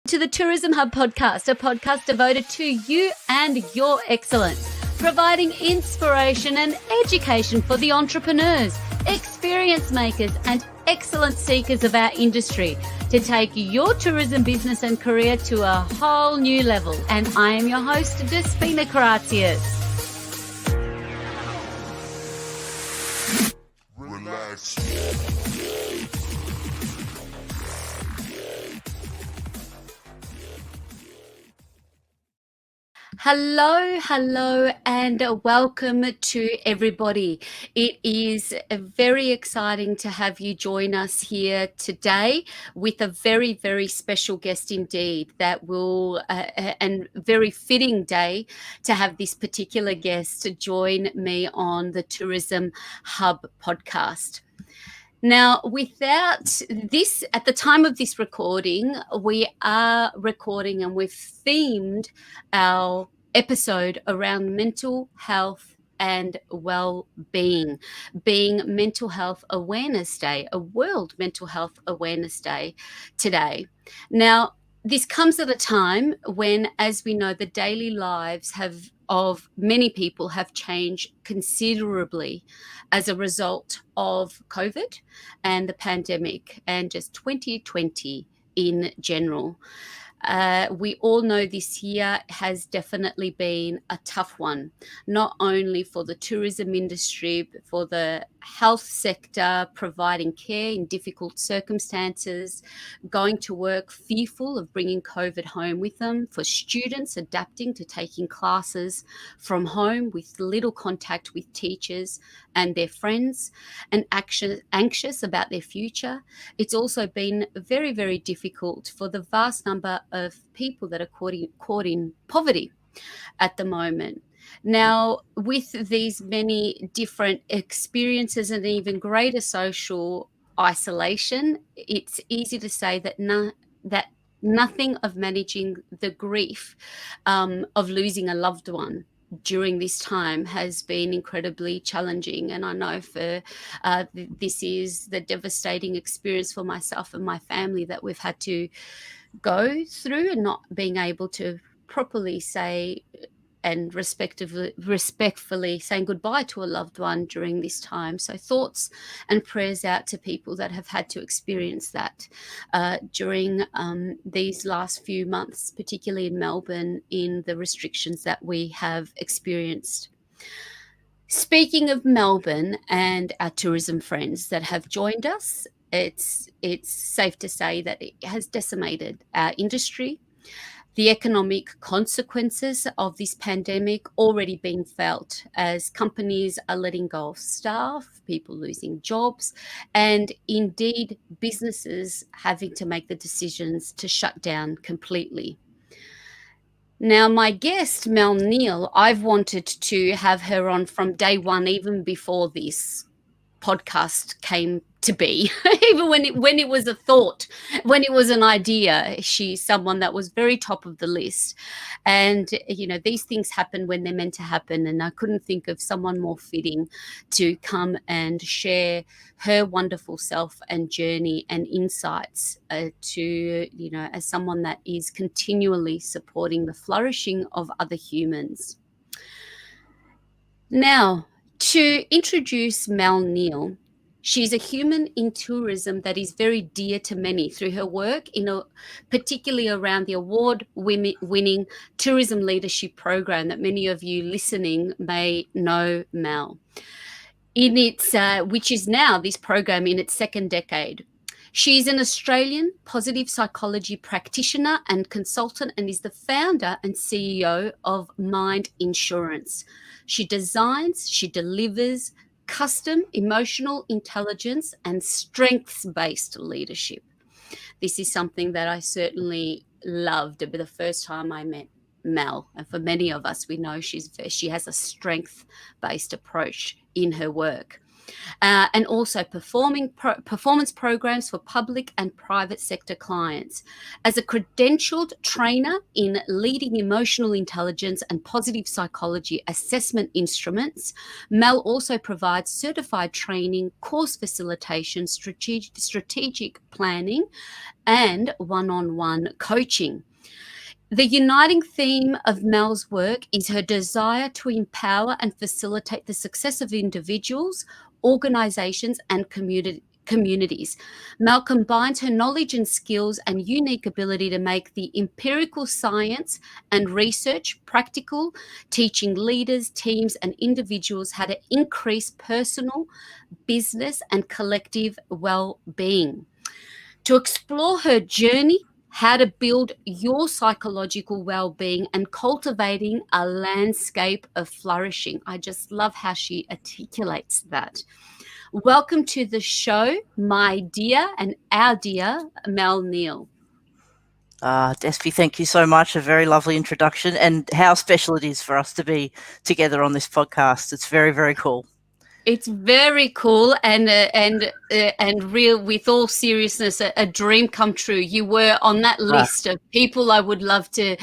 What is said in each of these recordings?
to the Tourism Hub podcast, a podcast devoted to you and your excellence, providing inspiration and education for the entrepreneurs, experience makers, and excellence seekers of our industry to take your tourism business and career to a whole new level. And I am your host, Despina Karatius. Relax. Hello, and welcome to everybody. It is very exciting to have you join us here today with a very, very special guest indeed that will, and very fitting day to have this particular guest to join me on the Tourism Hub podcast. Now, without this, at the time of this recording, we are recording and we've themed our episode around mental health and well-being, being Mental Health Awareness Day, a World Mental Health Awareness Day today. Now, this comes at a time when, as we know, the daily lives of many people have changed considerably as a result of COVID and the pandemic and just 2020 in general. We all know this year has definitely been a tough one, not only for the tourism industry, but for the health sector, providing care in difficult circumstances, going to work fearful of bringing COVID home with them, for students adapting to taking classes from home with little contact with teachers and their friends, and anxious about their future. It's also been very, very difficult for the vast number of people that are caught in poverty at the moment. Now, with these many different experiences and even greater social isolation, it's easy to say that nothing of managing the grief of losing a loved one during this time has been incredibly challenging. And I know for this is the devastating experience for myself and my family that we've had to go through, and not being able to properly say and respectfully saying goodbye to a loved one during this time. So thoughts and prayers out to people that have had to experience that during these last few months, particularly in Melbourne, in the restrictions that we have experienced. Speaking of Melbourne and our tourism friends that have joined us, it's safe to say that it has decimated our industry. The economic consequences of this pandemic already being felt as companies are letting go of staff, people losing jobs, and indeed businesses having to make the decisions to shut down completely. Now, my guest, Mel Neal, I've wanted to have her on from day one, even before this podcast came to be, even when it was a thought, when it was an idea. She's someone that was very top of the list. And, you know, these things happen when they're meant to happen. And I couldn't think of someone more fitting to come and share her wonderful self and journey and insights to, you know, as someone that is continually supporting the flourishing of other humans. Now, to introduce Mel Neal, she's a human in tourism that is very dear to many through her work particularly around the award-winning tourism leadership program that many of you listening may know Mel. Which is now this program in its second decade. She's an Australian positive psychology practitioner and consultant, and is the founder and CEO of Mind Insurance. She designs, she delivers custom emotional intelligence and strengths-based leadership. This is something that I certainly loved the first time I met Mel. And for many of us, we know she has a strength-based approach in her work. and also performance programs for public and private sector clients. As a credentialed trainer in leading emotional intelligence and positive psychology assessment instruments, Mel also provides certified training, course facilitation, strategic planning, and one-on-one coaching. The uniting theme of Mel's work is her desire to empower and facilitate the success of individuals, organizations, and communities. Mel combines her knowledge and skills and unique ability to make the empirical science and research practical, teaching leaders, teams, and individuals how to increase personal, business, and collective well-being. To explore her journey, how to build your psychological well-being and cultivating a landscape of flourishing. I just love how she articulates that. Welcome to the show, my dear and our dear Mel Neal. Despy, thank you so much. A very lovely introduction, and how special it is for us to be together on this podcast. It's very, very cool. It's very cool and real. With all seriousness, a dream come true. You were on that list of people I would love to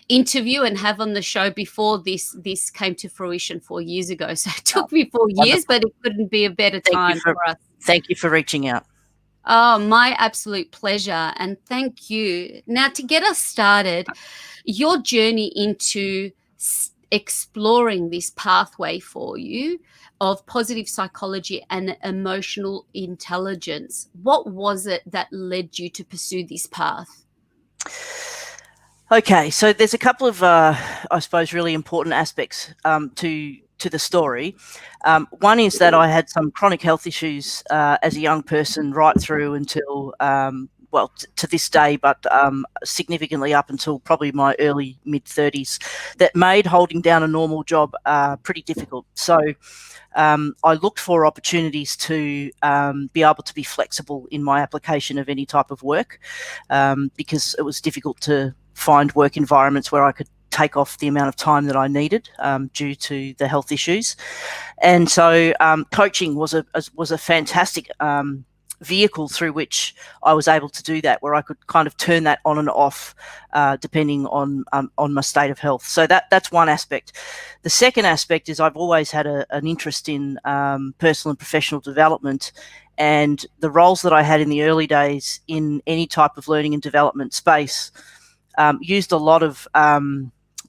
interview and have on the show before this came to fruition 4 years ago. So it took me 4 years, but it couldn't be a better time for us. Thank you for reaching out. Oh, my absolute pleasure, and thank you. Now, to get us started, your journey into exploring this pathway for you of positive psychology and emotional intelligence. What was it that led you to pursue this path? Okay, so there's a couple of, I suppose, really important aspects to the story. One is that I had some chronic health issues as a young person right through until to this day, but significantly up until probably my early mid-30s, that made holding down a normal job pretty difficult. So I looked for opportunities to be able to be flexible in my application of any type of work because it was difficult to find work environments where I could take off the amount of time that I needed due to the health issues. And so coaching was a fantastic vehicle through which I was able to do that, where I could kind of turn that on and off depending on my state of health. So that's one aspect. The second aspect is I've always had an interest in personal and professional development, and the roles that I had in the early days in any type of learning and development space used a lot of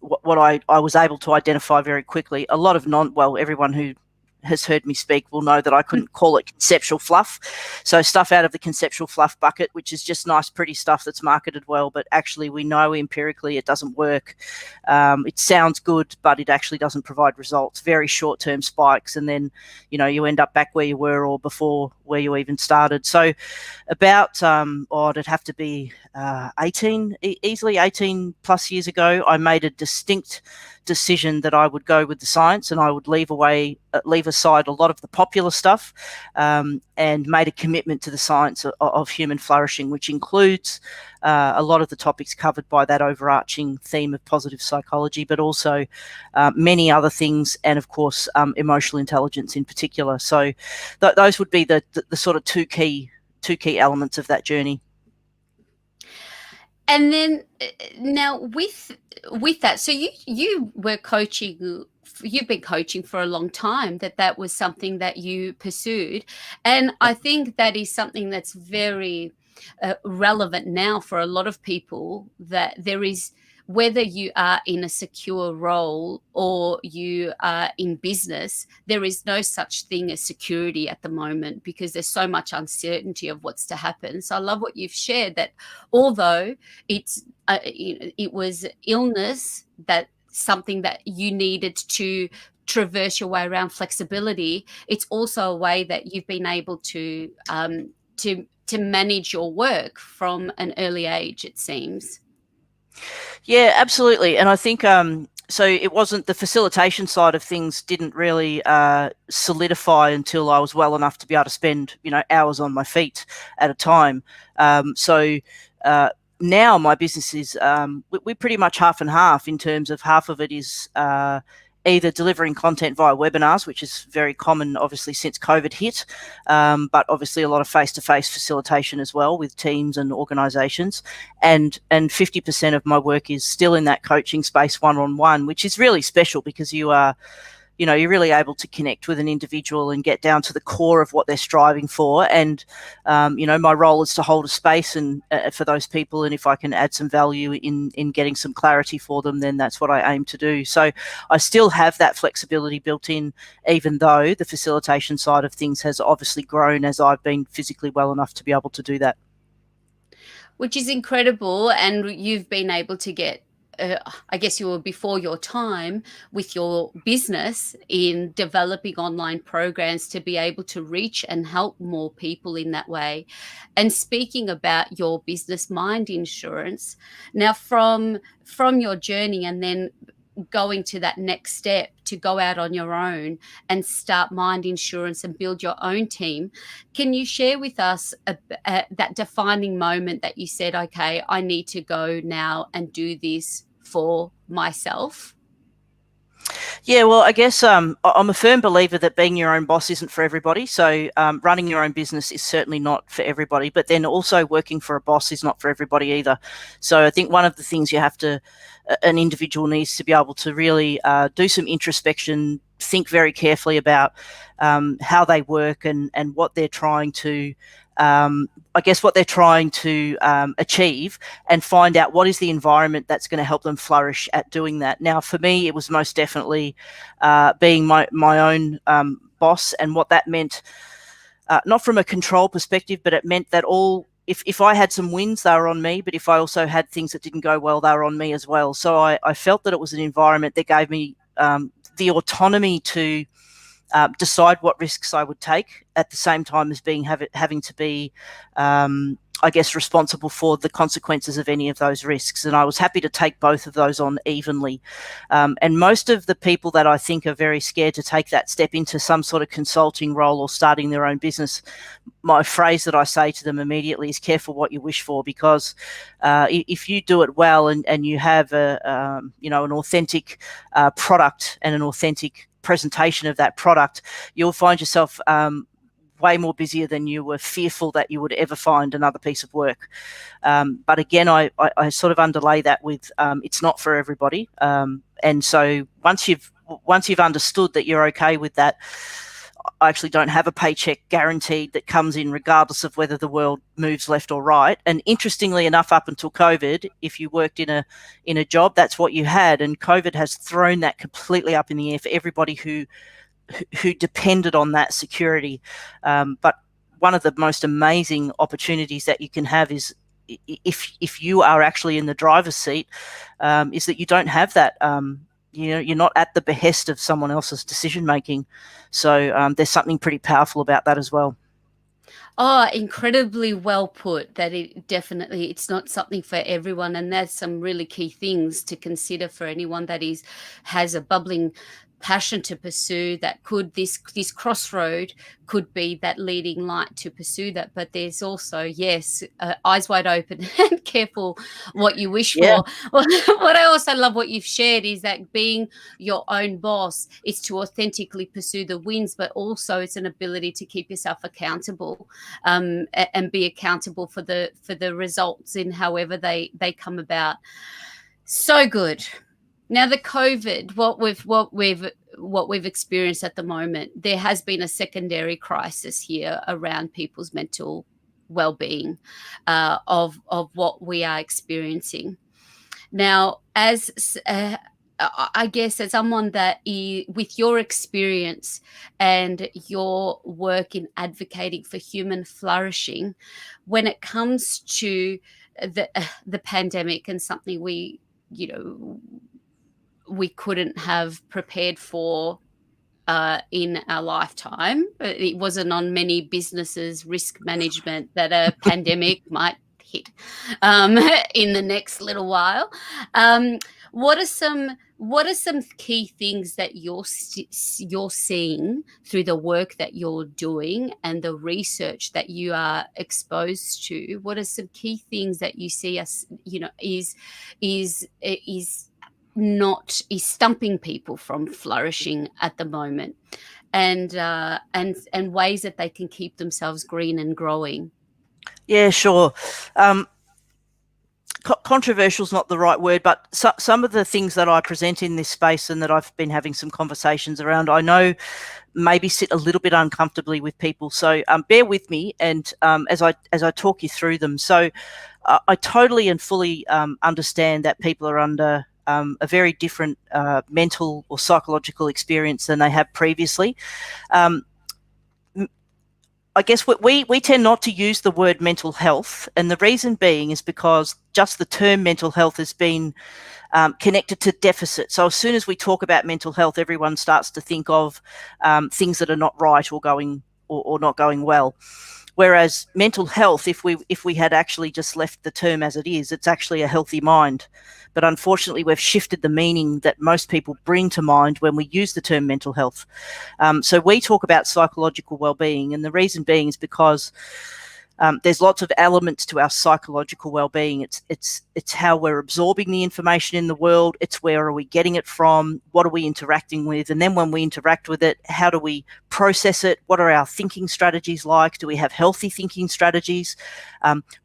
what I was able to identify very quickly. A lot of everyone who has heard me speak will know that I couldn't call it conceptual fluff. So stuff out of the conceptual fluff bucket, which is just nice, pretty stuff that's marketed well, but actually we know empirically it doesn't work. It sounds good, but it actually doesn't provide results. Very short-term spikes, and then you end up back where you were or before where you even started. So about it'd have to be easily 18 plus years ago, I made a distinct decision that I would go with the science, and I would leave aside a lot of the popular stuff and made a commitment to the science of human flourishing, which includes a lot of the topics covered by that overarching theme of positive psychology, but also many other things, and of course emotional intelligence in particular. So those would be the sort of two key elements of that journey. And then now with that, so you were coaching, you've been coaching for a long time, that was something that you pursued. And I think that is something that's very relevant now for a lot of people, that there is, whether you are in a secure role or you are in business, there is no such thing as security at the moment because there's so much uncertainty of what's to happen. So I love what you've shared, that although it was illness, that something that you needed to traverse your way around flexibility, it's also a way that you've been able to manage your work from an early age, it seems. Yeah, absolutely. And I think so it wasn't, the facilitation side of things didn't really solidify until I was well enough to be able to spend hours on my feet at a time. So now my business is we're pretty much half and half, in terms of half of it is either delivering content via webinars, which is very common, obviously, since COVID hit, but obviously a lot of face-to-face facilitation as well with teams and organisations. And 50% of my work is still in that coaching space, one-on-one, which is really special because you're really able to connect with an individual and get down to the core of what they're striving for. And, my role is to hold a space and for those people. And if I can add some value in getting some clarity for them, then that's what I aim to do. So I still have that flexibility built in, even though the facilitation side of things has obviously grown as I've been physically well enough to be able to do that. Which is incredible. And you've been able to get, I guess you were before your time with your business in developing online programs to be able to reach and help more people in that way. And speaking about your business, Mind Insurance, now from your journey and then going to that next step to go out on your own and start Mind Insurance and build your own team, can you share with us that defining moment that you said, okay, I need to go now and do this for myself? Yeah, well, I guess I'm a firm believer that being your own boss isn't for everybody. So running your own business is certainly not for everybody, but then also working for a boss is not for everybody either. So I think one of the things an individual needs to be able to really do some introspection, think very carefully about how they work and what they're trying to achieve, and find out what is the environment that's going to help them flourish at doing that. Now, for me, it was most definitely being my own boss, and what that meant, not from a control perspective, but it meant that if I had some wins, they were on me, but if I also had things that didn't go well, they were on me as well. So I felt that it was an environment that gave me the autonomy to decide what risks I would take, at the same time as having to be, responsible for the consequences of any of those risks. And I was happy to take both of those on evenly. And most of the people that I think are very scared to take that step into some sort of consulting role or starting their own business, my phrase that I say to them immediately is, careful what you wish for, because if you do it well and you have an authentic product and an authentic presentation of that product, you'll find yourself way more busier than you were fearful that you would ever find another piece of work. But again, I sort of underlay that with it's not for everybody. And so once you've understood that you're okay with that, I actually don't have a paycheck guaranteed that comes in regardless of whether the world moves left or right. And interestingly enough, up until COVID, if you worked in a job, that's what you had. And COVID has thrown that completely up in the air for everybody who depended on that security. But one of the most amazing opportunities that you can have is, if you are actually in the driver's seat, is that you don't have that. You're not at the behest of someone else's decision making. So there's something pretty powerful about that as well. Oh, incredibly well put, that it's not something for everyone. And there's some really key things to consider for anyone that has a bubbling passion to pursue, that this crossroad could be that leading light to pursue that. But there's also, yes, eyes wide open and careful what you wish for. What I also love what you've shared is that being your own boss is to authentically pursue the wins, but also it's an ability to keep yourself accountable, and be accountable for the results in however they come about. So good. Now, the COVID, what we've experienced at the moment, there has been a secondary crisis here around people's mental well-being, of what we are experiencing. Now, as I guess as someone that with your experience and your work in advocating for human flourishing, when it comes to the pandemic, and something we couldn't have prepared for in our lifetime. It wasn't on many businesses' risk management that a pandemic might hit in the next little while. What are some key things that you're seeing through the work that you're doing and the research that you are exposed to? What are some key things that you see is not is stumping people from flourishing at the moment, and ways that they can keep themselves green and growing. Yeah, sure. Controversial is not the right word, but some of the things that I present in this space and that I've been having some conversations around, I know maybe sit a little bit uncomfortably with people. So bear with me, and as I talk you through them. So I totally and fully understand that people are under a very different mental or psychological experience than they have previously. I guess we tend not to use the word mental health, and the reason being is because just the term mental health has been connected to deficit. So as soon as we talk about mental health, everyone starts to think of things that are not right or going or not going well. Whereas mental health, if we had actually just left the term as it is, it's actually a healthy mind. But unfortunately, we've shifted the meaning that most people bring to mind when we use the term mental health. So we talk about psychological well-being, and the reason being is because there's lots of elements to our psychological well-being. It's how we're absorbing the information in the world. It's where are we getting it from? What are we interacting with? And then when we interact with it, how do we process it? What are our thinking strategies like? Do we have healthy thinking strategies?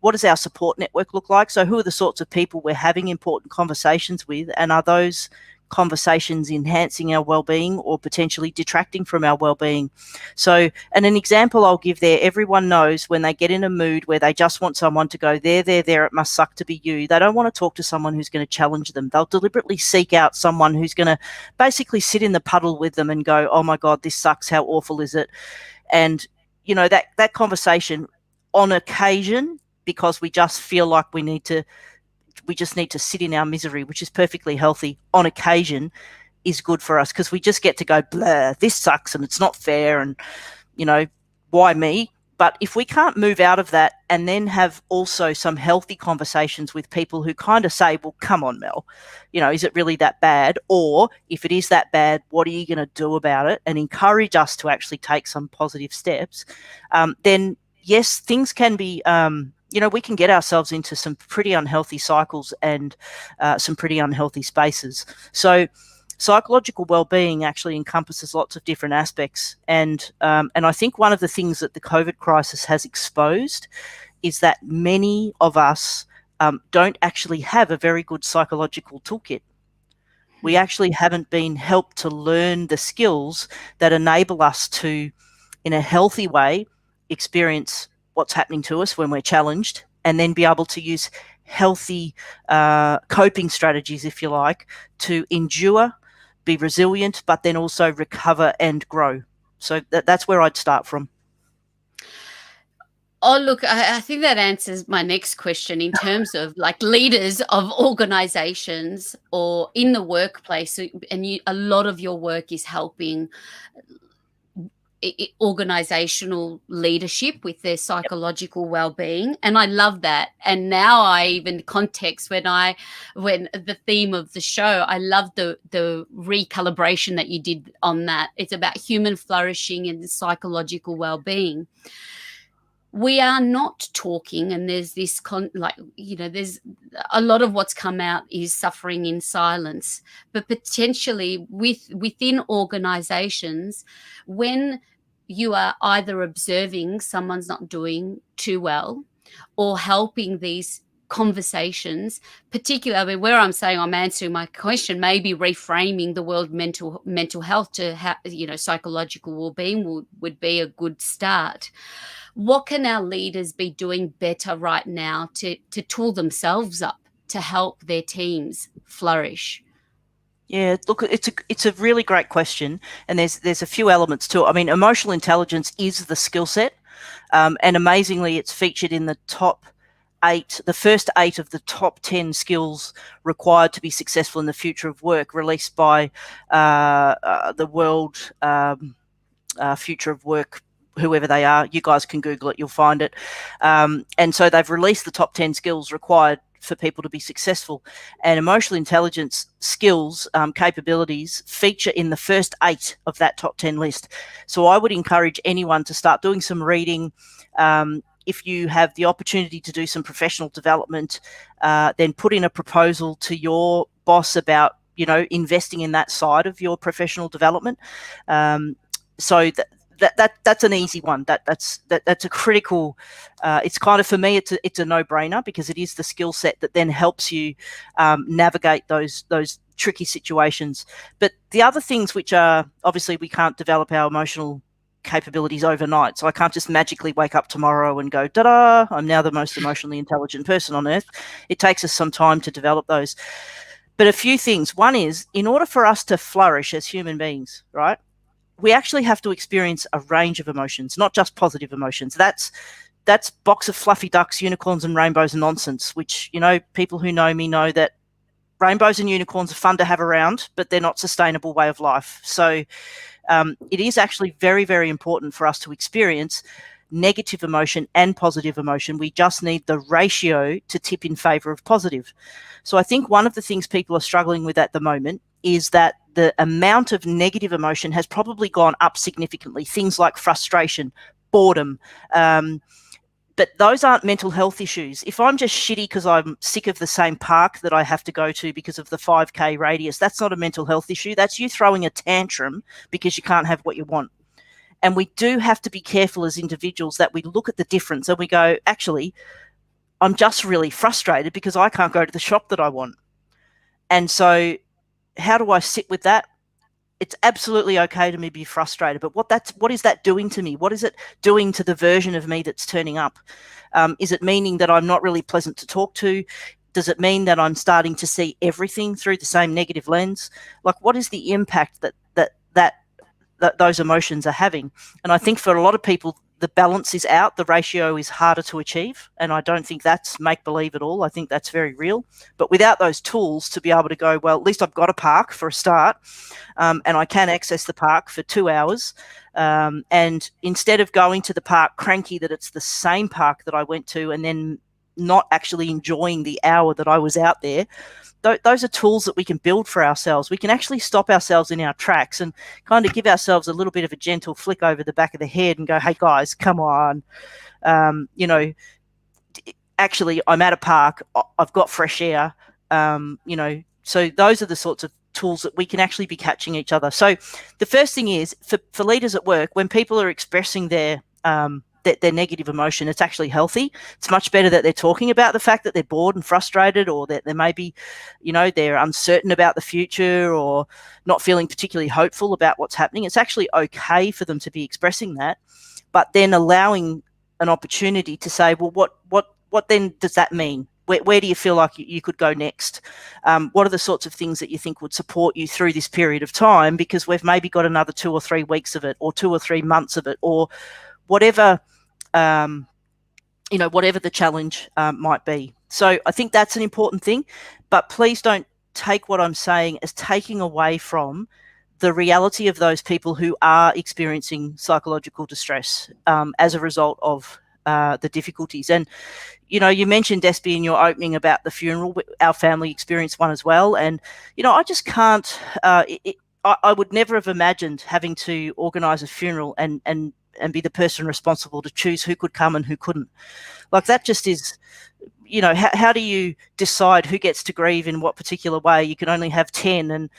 What does our support network look like? So who are the sorts of people we're having important conversations with? And are those conversations enhancing our well-being or potentially detracting from our well-being? So, and an example I'll give there, everyone knows when they get in a mood where they just want someone to go, there, it must suck to be you. They don't want to talk to someone who's going to challenge them. They'll deliberately seek out someone who's going to basically sit in the puddle with them and go, oh my God, this sucks. How awful is it? And, you know, that conversation on occasion, because we just feel like we just need to sit in our misery, which is perfectly healthy on occasion, is good for us, because we just get to go, blah, this sucks and it's not fair and, you know, why me? But if we can't move out of that and then have also some healthy conversations with people who kind of say, well, come on, Mel, you know, is it really that bad? Or if it is that bad, what are you going to do about it? And encourage us to actually take some positive steps, then yes, things can be, you know, we can get ourselves into some pretty unhealthy cycles and some pretty unhealthy spaces. So psychological well-being actually encompasses lots of different aspects. And I think one of the things that the COVID crisis has exposed is that many of us don't actually have a very good psychological toolkit. We actually haven't been helped to learn the skills that enable us to, in a healthy way, experience what's happening to us when we're challenged, and then be able to use healthy coping strategies, if you like, to endure, be resilient, but then also recover and grow. So that's where I'd start from. Oh, look, I think that answers my next question in terms of like leaders of organizations or in the workplace. And a lot of your work is helping organizational leadership with their psychological well-being, and I love that. And now I even context when the theme of the show, I love the recalibration that you did on that. It's about human flourishing and psychological well-being. We are not talking, and there's this there's a lot of what's come out is suffering in silence, but potentially within organizations, when you are either observing someone's not doing too well or helping these conversations, particularly where I'm saying I'm answering my question, maybe reframing the word mental health to psychological well-being would be a good start. What can our leaders be doing better right now to tool themselves up to help their teams flourish? Yeah, look, it's a really great question, and there's a few elements to it. I mean, emotional intelligence is the skill set, and amazingly, it's featured in the first 8 of the top 10 skills required to be successful in the future of work, released by the World Future of Work, whoever they are. You guys can Google it, you'll find it. And so they've released the top 10 skills required for people to be successful, and emotional intelligence skills, capabilities feature in the first 8 of that top 10 list. So I would encourage anyone to start doing some reading. If you have the opportunity to do some professional development, then put in a proposal to your boss about investing in that side of your professional development. So that's an easy one. That's a critical. It's kind of, for me, it's a no-brainer, because it is the skill set that then helps you navigate those tricky situations. But the other things, which are, obviously, we can't develop our emotional capabilities overnight. So I can't just magically wake up tomorrow and go, ta-da, I'm now the most emotionally intelligent person on earth. It takes us some time to develop those. But a few things. One is, in order for us to flourish as human beings, right, we actually have to experience a range of emotions, not just positive emotions. That's box of fluffy ducks, unicorns and rainbows and nonsense, which, people who know me know that rainbows and unicorns are fun to have around, but they're not a sustainable way of life. So it is actually very, very important for us to experience negative emotion and positive emotion. We just need the ratio to tip in favor of positive. So I think one of the things people are struggling with at the moment is that the amount of negative emotion has probably gone up significantly. Things like frustration, boredom, but those aren't mental health issues. If I'm just shitty because I'm sick of the same park that I have to go to because of the 5K radius, that's not a mental health issue. That's you throwing a tantrum because you can't have what you want. And we do have to be careful as individuals that we look at the difference and we go, actually, I'm just really frustrated because I can't go to the shop that I want. And so how do I sit with that? It's absolutely okay to me be frustrated, but what is that doing to me? What is it doing to the version of me that's turning up? Is it meaning that I'm not really pleasant to talk to? Does it mean that I'm starting to see everything through the same negative lens? Like, what is the impact that those emotions are having? And I think for a lot of people, the balance is out. The ratio is harder to achieve. And I don't think that's make-believe at all. I think that's very real. But without those tools to be able to go, well, at least I've got a park for a start, and I can access the park for 2 hours. And instead of going to the park cranky that it's the same park that I went to and then not actually enjoying the hour that I was out there, those are tools that we can build for ourselves. We can actually stop ourselves in our tracks and kind of give ourselves a little bit of a gentle flick over the back of the head and go, hey guys, come on. Actually, I'm at a park, I've got fresh air, so those are the sorts of tools that we can actually be catching each other. So the first thing is, for leaders at work, when people are expressing their negative emotion, it's actually healthy. It's much better that they're talking about the fact that they're bored and frustrated, or that they maybe, they're uncertain about the future or not feeling particularly hopeful about what's happening. It's actually okay for them to be expressing that, but then allowing an opportunity to say, well, what then does that mean? Where do you feel like you could go next? What are the sorts of things that you think would support you through this period of time? Because we've maybe got another 2 or 3 weeks of it, or 2 or 3 months of it, or whatever, whatever the challenge might be. So I think that's an important thing, but please don't take what I'm saying as taking away from the reality of those people who are experiencing psychological distress as a result of the difficulties. And, you mentioned, Despy, in your opening about the funeral. Our family experienced one as well. And, I just can't, I would never have imagined having to organise a funeral and be the person responsible to choose who could come and who couldn't. Like, that just is, how do you decide who gets to grieve in what particular way? You can only have 10, and,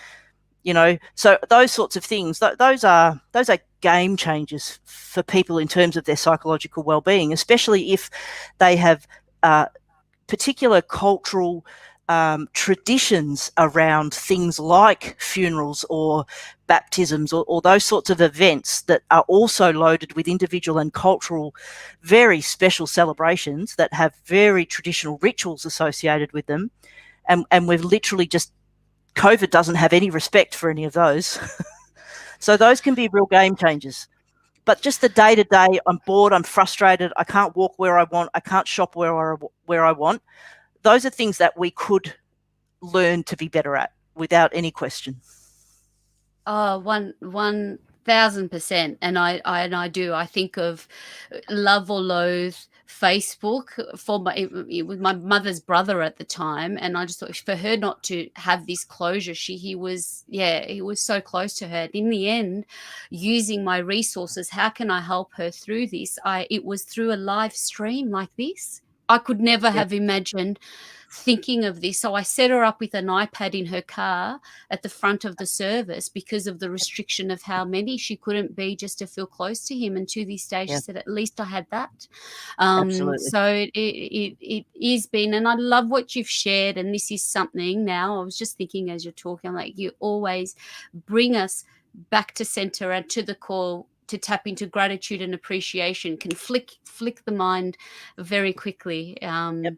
so those sorts of things, those are game changers for people in terms of their psychological well-being, especially if they have particular cultural traditions around things like funerals or baptisms or those sorts of events that are also loaded with individual and cultural, very special celebrations that have very traditional rituals associated with them. And we've literally just, COVID doesn't have any respect for any of those. So those can be real game changers. But just the day-to-day, I'm bored, I'm frustrated, I can't walk where I want, I can't shop where I want. Those are things that we could learn to be better at, without any question. Oh, 1,000%. And I do. I think of love or loathe Facebook it was my mother's brother at the time, and I just thought, for her not to have this closure, he was so close to her. In the end, using my resources, how can I help her through this? It was through a live stream like this. I could never Yep. have imagined thinking of this. So I set her up with an iPad in her car at the front of the service because of the restriction of how many she couldn't be, just to feel close to him. And to this day, she Yeah, said, at least I had that. absolutely. So it is been, and I love what you've shared. And this is something now, I was just thinking as you're talking, like, you always bring us back to center and to the core, to tap into gratitude and appreciation, can flick the mind very quickly. Yep.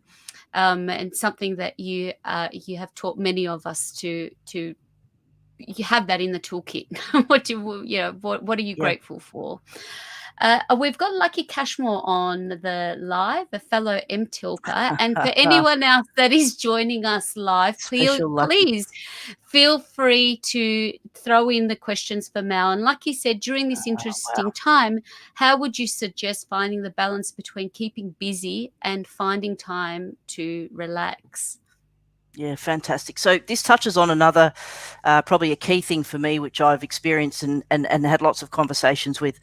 And something that you have taught many of us to you have that in the toolkit. What are you Yeah. grateful for? We've got Lucky Cashmore on the live, a fellow MTilker. And for anyone else that is joining us live, Special lucky. please feel free to throw in the questions for Mal. And like you said, during this interesting time, how would you suggest finding the balance between keeping busy and finding time to relax? Yeah, fantastic. So this touches on another, probably a key thing for me, which I've experienced and had lots of conversations with.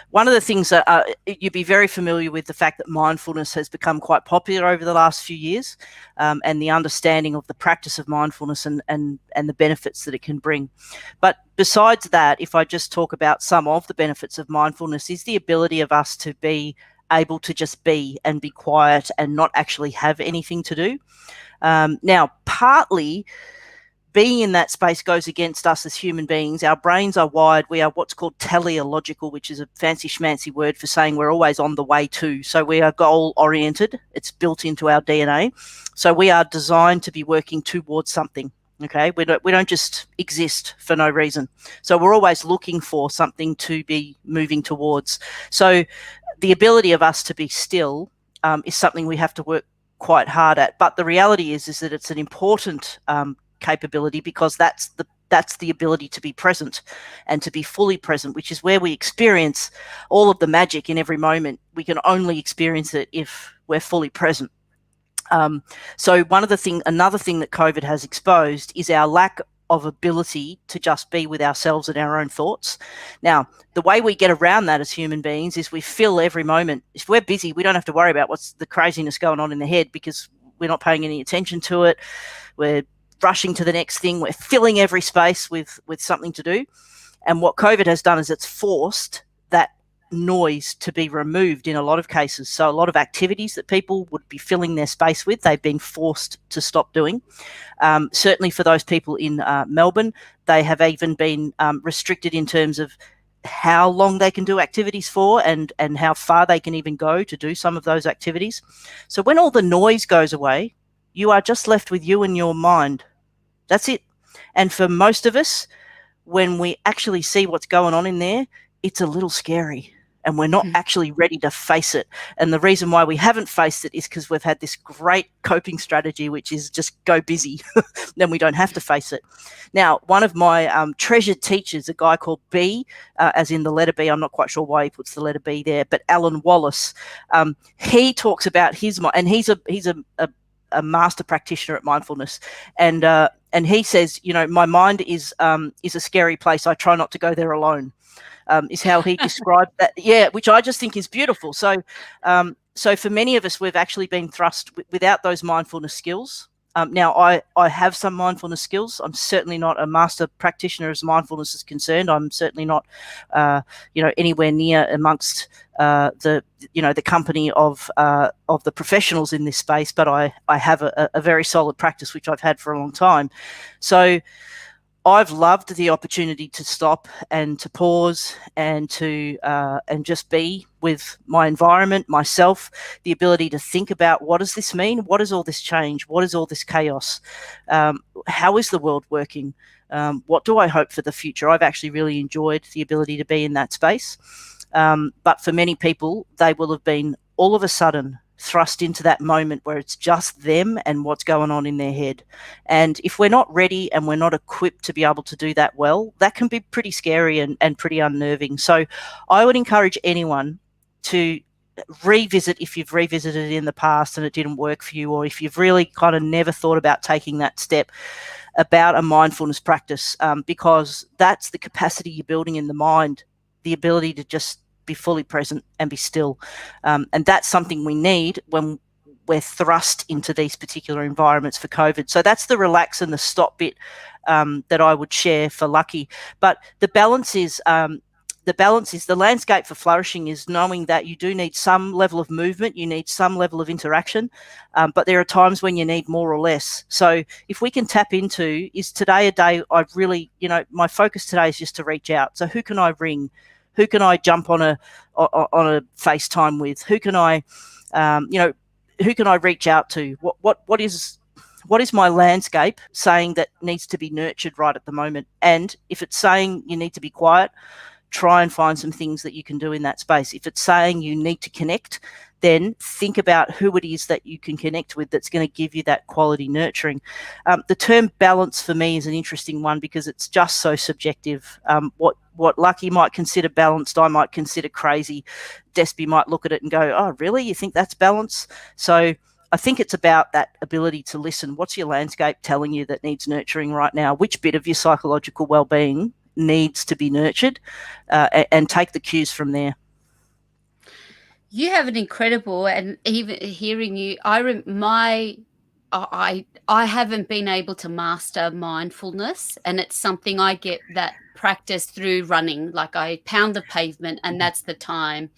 One of the things that you'd be very familiar with, the fact that mindfulness has become quite popular over the last few years, and the understanding of the practice of mindfulness and the benefits that it can bring. But besides that, if I just talk about some of the benefits of mindfulness, is the ability of us to be able to just be and be quiet and not actually have anything to do. Now, partly being in that space goes against us as human beings. Our brains are wired. We are what's called teleological, which is a fancy schmancy word for saying we're always on the way to. So we are goal oriented. It's built into our DNA. So we are designed to be working towards something. Okay, we don't just exist for no reason. So we're always looking for something to be moving towards. So the ability of us to be still is something we have to work quite hard at. But the reality is that it's an important capability, because that's the ability to be present and to be fully present, which is where we experience all of the magic in every moment. We can only experience it if we're fully present. So another thing that COVID has exposed is our lack of ability to just be with ourselves and our own thoughts. Now, the way we get around that as human beings is we fill every moment. If we're busy, we don't have to worry about what's the craziness going on in the head, because we're not paying any attention to it. We're rushing to the next thing. We're filling every space with something to do. And what COVID has done is it's forced that noise to be removed in a lot of cases. So a lot of activities that people would be filling their space with, they've been forced to stop doing. Certainly for those people in Melbourne, they have even been restricted in terms of how long they can do activities for and how far they can even go to do some of those activities. So when all the noise goes away, you are just left with you and your mind. That's it. And for most of us, when we actually see what's going on in there, it's a little scary. And we're not actually ready to face it. And the reason why we haven't faced it is because we've had this great coping strategy, which is just go busy. Then we don't have to face it. Now, one of my treasured teachers, a guy called B, as in the letter B, I'm not quite sure why he puts the letter B there, but Alan Wallace, he talks about his mind, and he's a master practitioner at mindfulness. And he says, my mind is a scary place. I try not to go there alone. Is how he described that. Yeah, which I just think is beautiful. So, so for many of us, we've actually been thrust without those mindfulness skills. Now, I have some mindfulness skills. I'm certainly not a master practitioner as mindfulness is concerned. I'm certainly not, anywhere near amongst the company of the professionals in this space. But I have a very solid practice, which I've had for a long time. So I've loved the opportunity to stop and to pause and to and just be with my environment, myself, the ability to think about, what does this mean? What is all this change? What is all this chaos? How is the world working? What do I hope for the future? I've actually really enjoyed the ability to be in that space. But for many people, they will have been all of a sudden thrust into that moment where it's just them and what's going on in their head. And if we're not ready and we're not equipped to be able to do that well, that can be pretty scary and pretty unnerving. So I would encourage anyone to revisit, if you've revisited it in the past and it didn't work for you, or if you've really kind of never thought about taking that step, about a mindfulness practice, because that's the capacity you're building in the mind, the ability to just be fully present and be still. And that's something we need when we're thrust into these particular environments for COVID. So that's the relax and the stop bit that I would share for Lucky. But the balance is the landscape for flourishing is knowing that you do need some level of movement, you need some level of interaction, but there are times when you need more or less. So if we can tap into, is today a day I really, my focus today is just to reach out. So who can I ring? Who can I jump on a FaceTime with? Who can I, who can I reach out to? What is my landscape saying that needs to be nurtured right at the moment? And if it's saying you need to be quiet, try and find some things that you can do in that space. If it's saying you need to connect, then think about who it is that you can connect with that's going to give you that quality nurturing. The term balance for me is an interesting one because it's just so subjective. What Lucky might consider balanced, I might consider crazy. Despy might look at it and go, oh, really? You think that's balance? So I think it's about that ability to listen. What's your landscape telling you that needs nurturing right now? Which bit of your psychological well-being needs to be nurtured, and take the cues from there. You have an incredible, and even hearing you, I haven't been able to master mindfulness, and it's something I get that practice through running. Like I pound the pavement, and that's the time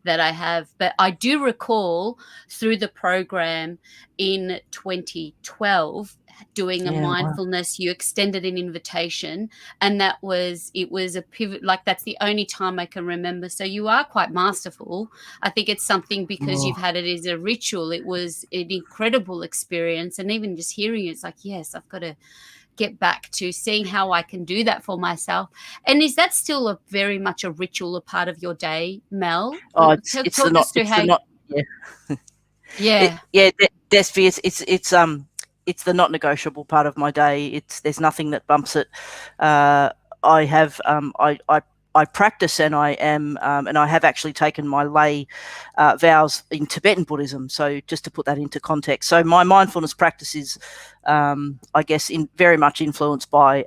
that I have. But I do recall through the program in 2012 doing a mindfulness. You extended an invitation, and it was a pivot. Like that's the only time I can remember. So you are quite masterful. I think it's something because you've had it as a ritual. It was an incredible experience, and even just hearing it's like, yes, I've got to get back to seeing how I can do that for myself. And is that still very much a ritual, a part of your day, Mel? Oh, talk us through how. Despy, it's the not negotiable part of my day. There's nothing that bumps it. I practice, and I am, and I have actually taken my lay vows in Tibetan Buddhism. So just to put that into context, so my mindfulness practice is, I guess, very much influenced by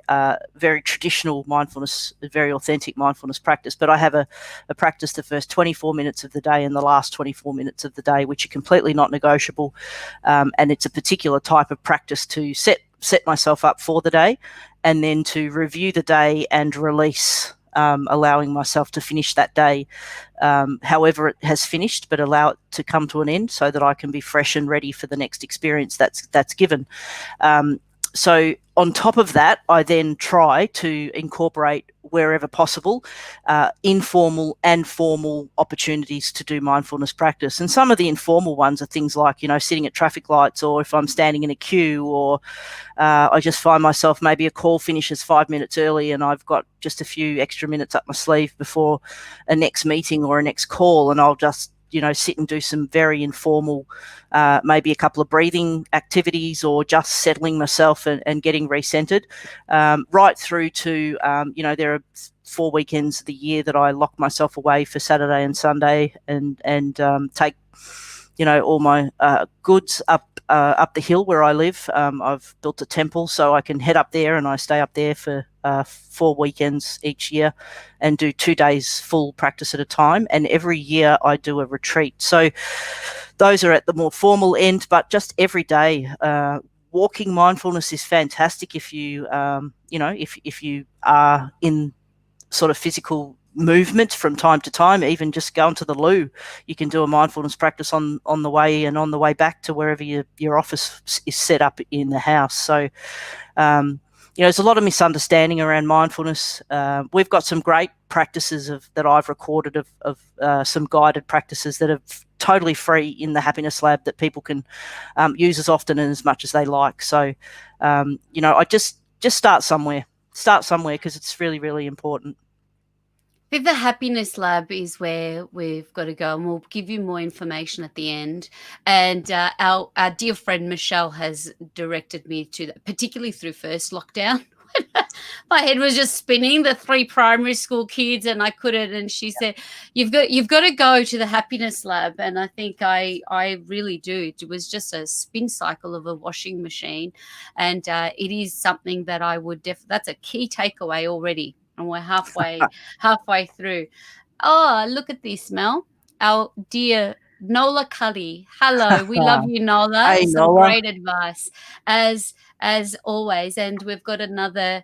very traditional mindfulness, very authentic mindfulness practice. But I have a practice the first 24 minutes of the day and the last 24 minutes of the day, which are completely not negotiable, and it's a particular type of practice to set myself up for the day, and then to review the day and release. Allowing myself to finish that day however it has finished, but allow it to come to an end so that I can be fresh and ready for the next experience that's given. So on top of that, I then try to incorporate wherever possible informal and formal opportunities to do mindfulness practice. And some of the informal ones are things like, sitting at traffic lights, or if I'm standing in a queue, or I just find myself, maybe a call finishes 5 minutes early and I've got just a few extra minutes up my sleeve before a next meeting or a next call, and I'll just sit and do some very informal, maybe a couple of breathing activities, or just settling myself and getting recentered, right through to, there are 4 weekends of the year that I lock myself away for Saturday and Sunday and take, all my goods up the hill where I live. I've built a temple, so I can head up there, and I stay up there for 4 weekends each year and do 2 days full practice at a time. And every year I do a retreat. So those are at the more formal end, but just every day, walking mindfulness is fantastic if you, if you are in sort of physical movement from time to time. Even just going to the loo, you can do a mindfulness practice on the way and on the way back to wherever your office is set up in the house. So there's a lot of misunderstanding around mindfulness. We've got some great practices that I've recorded of some guided practices that are totally free in the Happiness Lab that people can use as often and as much as they like. So I just start somewhere because it's really, really important. With the Happiness Lab is where we've got to go, and we'll give you more information at the end. And our dear friend Michelle has directed me to that, particularly through first lockdown. My head was just spinning, the 3 primary school kids, and I couldn't. And she said, "You've got to go to the Happiness Lab." And I think I really do. It was just a spin cycle of a washing machine, and it is something that I would that's a key takeaway already. And we're halfway through. Oh, look at this, Mel. Our dear Nola Cuddy. Hello, we love you, Nola. Hey, Some Nola. great advice as always. And we've got another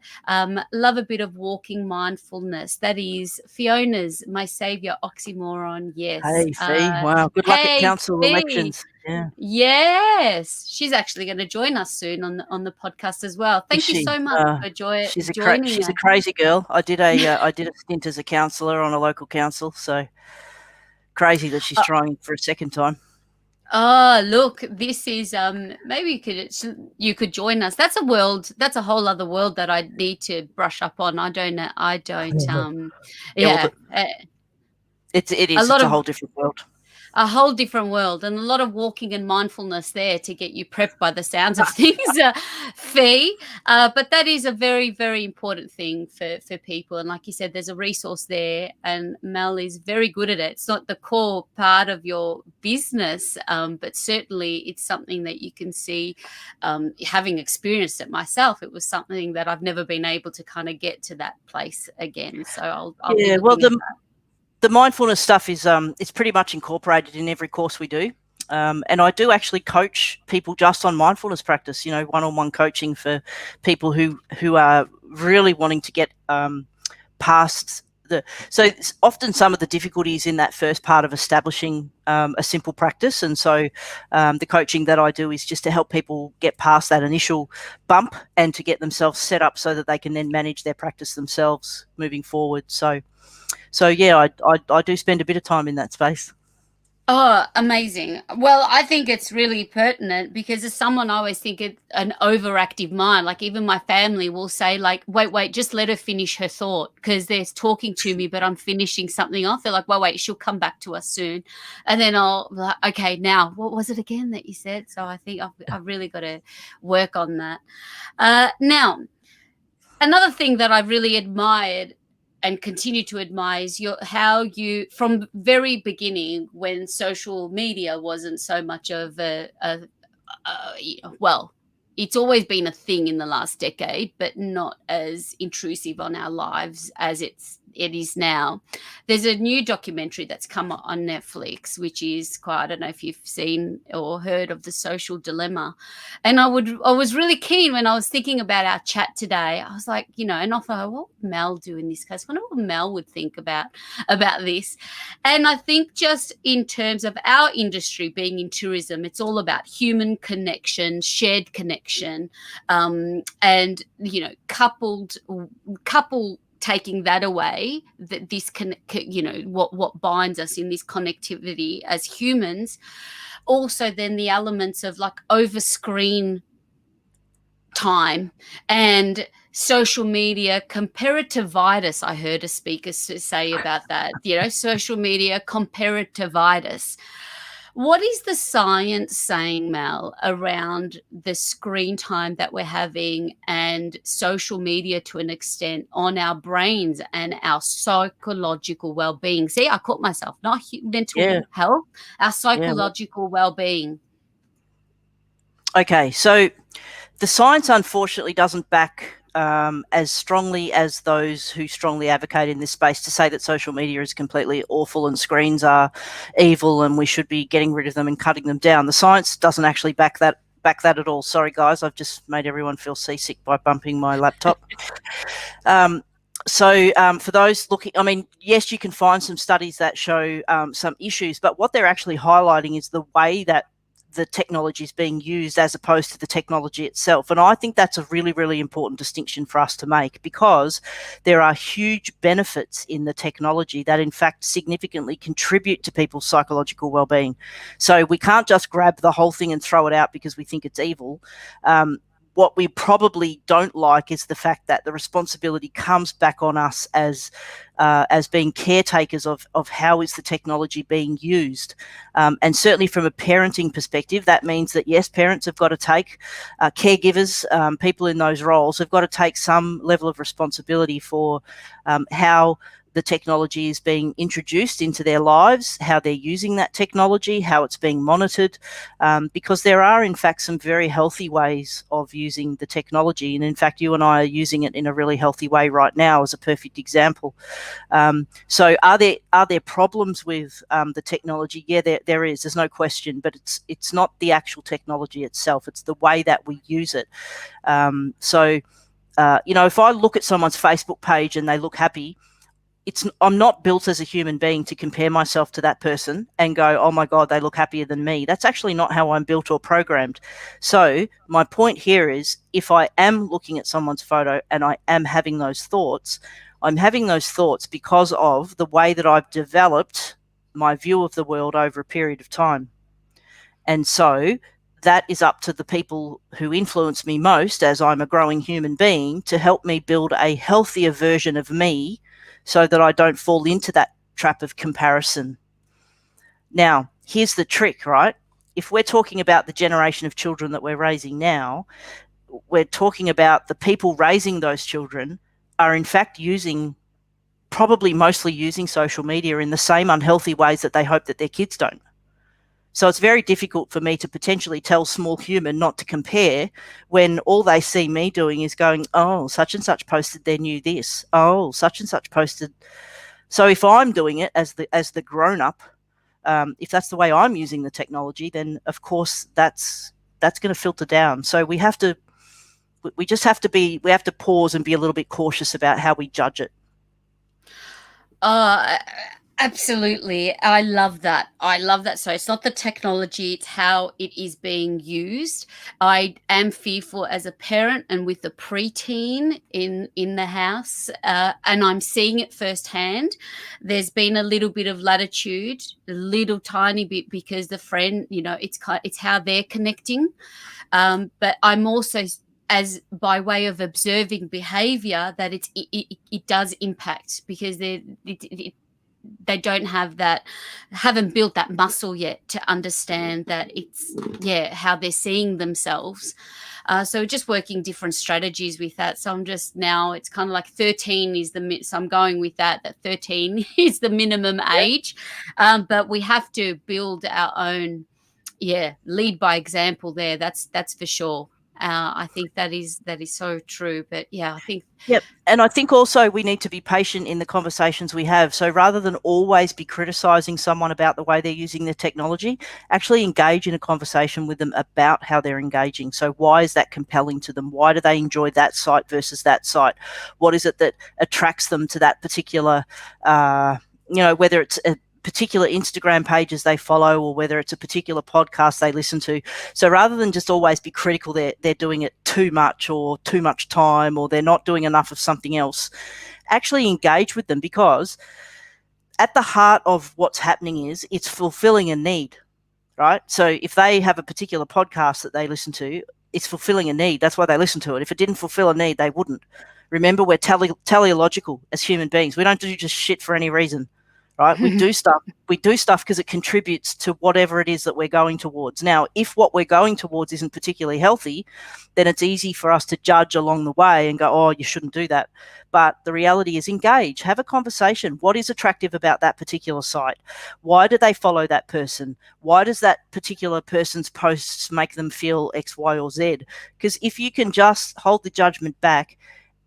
love a bit of walking mindfulness. That is Fiona's My Savior Oxymoron. Yes. Hey, Fee. Wow. Good luck at Hey, council Fee. elections. Yeah. Yes, she's actually going to join us soon on the podcast as well. Is Thank you she? so much for joining She's a us. crazy girl. I did a stint as a councillor on a local council, so crazy that she's trying for a second time. Oh, look, this is maybe you could join us. That's a world, that's a whole other world that I need to brush up on. I don't Yeah, well, yeah, it a is. lot It's a of whole different world. a whole different world, and a lot of walking and mindfulness there to get you prepped by the sounds of things, Fee. But that is a very, very important thing for people. And like you said, there's a resource there, and Mel is very good at it. It's not the core part of your business, but certainly it's something that you can see. Having experienced it myself, it was something that I've never been able to kind of get to that place again. So I'll be looking at that. The mindfulness stuff is it's pretty much incorporated in every course we do. And I do actually coach people just on mindfulness practice, one-on-one coaching for people who are really wanting to get past so often some of the difficulties in that first part of establishing a simple practice. And so the coaching that I do is just to help people get past that initial bump and to get themselves set up so that they can then manage their practice themselves moving forward. So yeah, I do spend a bit of time in that space. Oh, amazing. Well, I think it's really pertinent because as someone, I always think it's an overactive mind. Like even my family will say like, wait, just let her finish her thought because they're talking to me, but I'm finishing something off. They're like, well, wait, she'll come back to us soon. And then I'll like, okay, now what was it again that you said? So I think I've really got to work on that. Now, another thing that I've really admired and continue to admire is how you, from very beginning, when social media wasn't so much of well, it's always been a thing in the last decade, but not as intrusive on our lives as it is now. There's a new documentary that's come on Netflix, which is I don't know if you've seen or heard of The Social Dilemma. And I was really keen when I was thinking about our chat today. I was like, and I thought, what would Mel do in this case? I wonder what Mel would think about this. And I think just in terms of our industry being in tourism, it's all about human connection, shared connection, and couple taking that away, that this can, what binds us in this connectivity as humans. Also, then the elements of like over screen time and social media comparativitis. I heard a speaker say about that. Social media comparativitis. What is the science saying, Mel, around the screen time that we're having and social media to an extent on our brains and our psychological well-being? See, I caught myself, not mental health, our psychological well-being. Okay, so the science unfortunately doesn't back as strongly as those who strongly advocate in this space to say that social media is completely awful and screens are evil and we should be getting rid of them and cutting them down. The science doesn't actually back that at all. Sorry, guys, I've just made everyone feel seasick by bumping my laptop. So for those looking, yes, you can find some studies that show some issues, but what they're actually highlighting is the way that the technology is being used as opposed to the technology itself. And I think that's a really, really important distinction for us to make, because there are huge benefits in the technology that in fact significantly contribute to people's psychological well-being. So we can't just grab the whole thing and throw it out because we think it's evil. What we probably don't like is the fact that the responsibility comes back on us as being caretakers of how is the technology being used. And certainly from a parenting perspective, that means that, yes, parents have got to take, caregivers, people in those roles have got to take some level of responsibility for how the technology is being introduced into their lives, how they're using that technology, how it's being monitored, because there are, in fact, some very healthy ways of using the technology. And in fact, you and I are using it in a really healthy way right now as a perfect example. So are there problems with the technology? Yeah, there is. There's no question, but it's not the actual technology itself. It's the way that we use it. If I look at someone's Facebook page and they look happy, I'm not built as a human being to compare myself to that person and go, oh my God, they look happier than me. That's actually not how I'm built or programmed. So my point here is, if I am looking at someone's photo and I am having those thoughts, I'm having those thoughts because of the way that I've developed my view of the world over a period of time. And so that is up to the people who influence me most as I'm a growing human being to help me build a healthier version of me, so that I don't fall into that trap of comparison. Now, here's the trick, right? If we're talking about the generation of children that we're raising now, we're talking about the people raising those children are in fact probably mostly using social media in the same unhealthy ways that they hope that their kids don't. So it's very difficult for me to potentially tell small human not to compare when all they see me doing is going, oh, such and such posted their new this. Oh, such and such posted. So if I'm doing it as the grown up, if that's the way I'm using the technology, then of course that's going to filter down. So we have to pause and be a little bit cautious about how we judge it. Absolutely. I love that. So it's not the technology, it's how it is being used. I am fearful as a parent and with a preteen in the house, and I'm seeing it firsthand. There's been a little bit of latitude, a little tiny bit, because the friend, it's how they're connecting. But I'm also, as by way of observing behavior, that it does impact, because they haven't built that muscle yet to understand that it's how they're seeing themselves. So just working different strategies with that. So I'm just now, it's kind of like 13 is so I'm going with that 13 is the minimum age. But we have to build our own, lead by example there. That's for sure. I think that is so true. But I think. Yep. And I think also we need to be patient in the conversations we have. So rather than always be criticizing someone about the way they're using the technology, actually engage in a conversation with them about how they're engaging. So why is that compelling to them? Why do they enjoy that site versus that site? What is it that attracts them to that particular, whether it's a particular Instagram pages they follow, or whether it's a particular podcast they listen to. So rather than just always be critical, they're doing it too much or too much time, or they're not doing enough of something else, actually engage with them, because at the heart of what's happening is it's fulfilling a need, right? So if they have a particular podcast that they listen to, it's fulfilling a need. That's why they listen to it. If it didn't fulfill a need, they wouldn't. Remember, we're teleological as human beings. We don't do just shit for any reason. Right? We do stuff because it contributes to whatever it is that we're going towards. Now, if what we're going towards isn't particularly healthy, then it's easy for us to judge along the way and go, oh, you shouldn't do that. But the reality is, engage, have a conversation. What is attractive about that particular site? Why do they follow that person? Why does that particular person's posts make them feel X, Y, or Z? Because if you can just hold the judgment back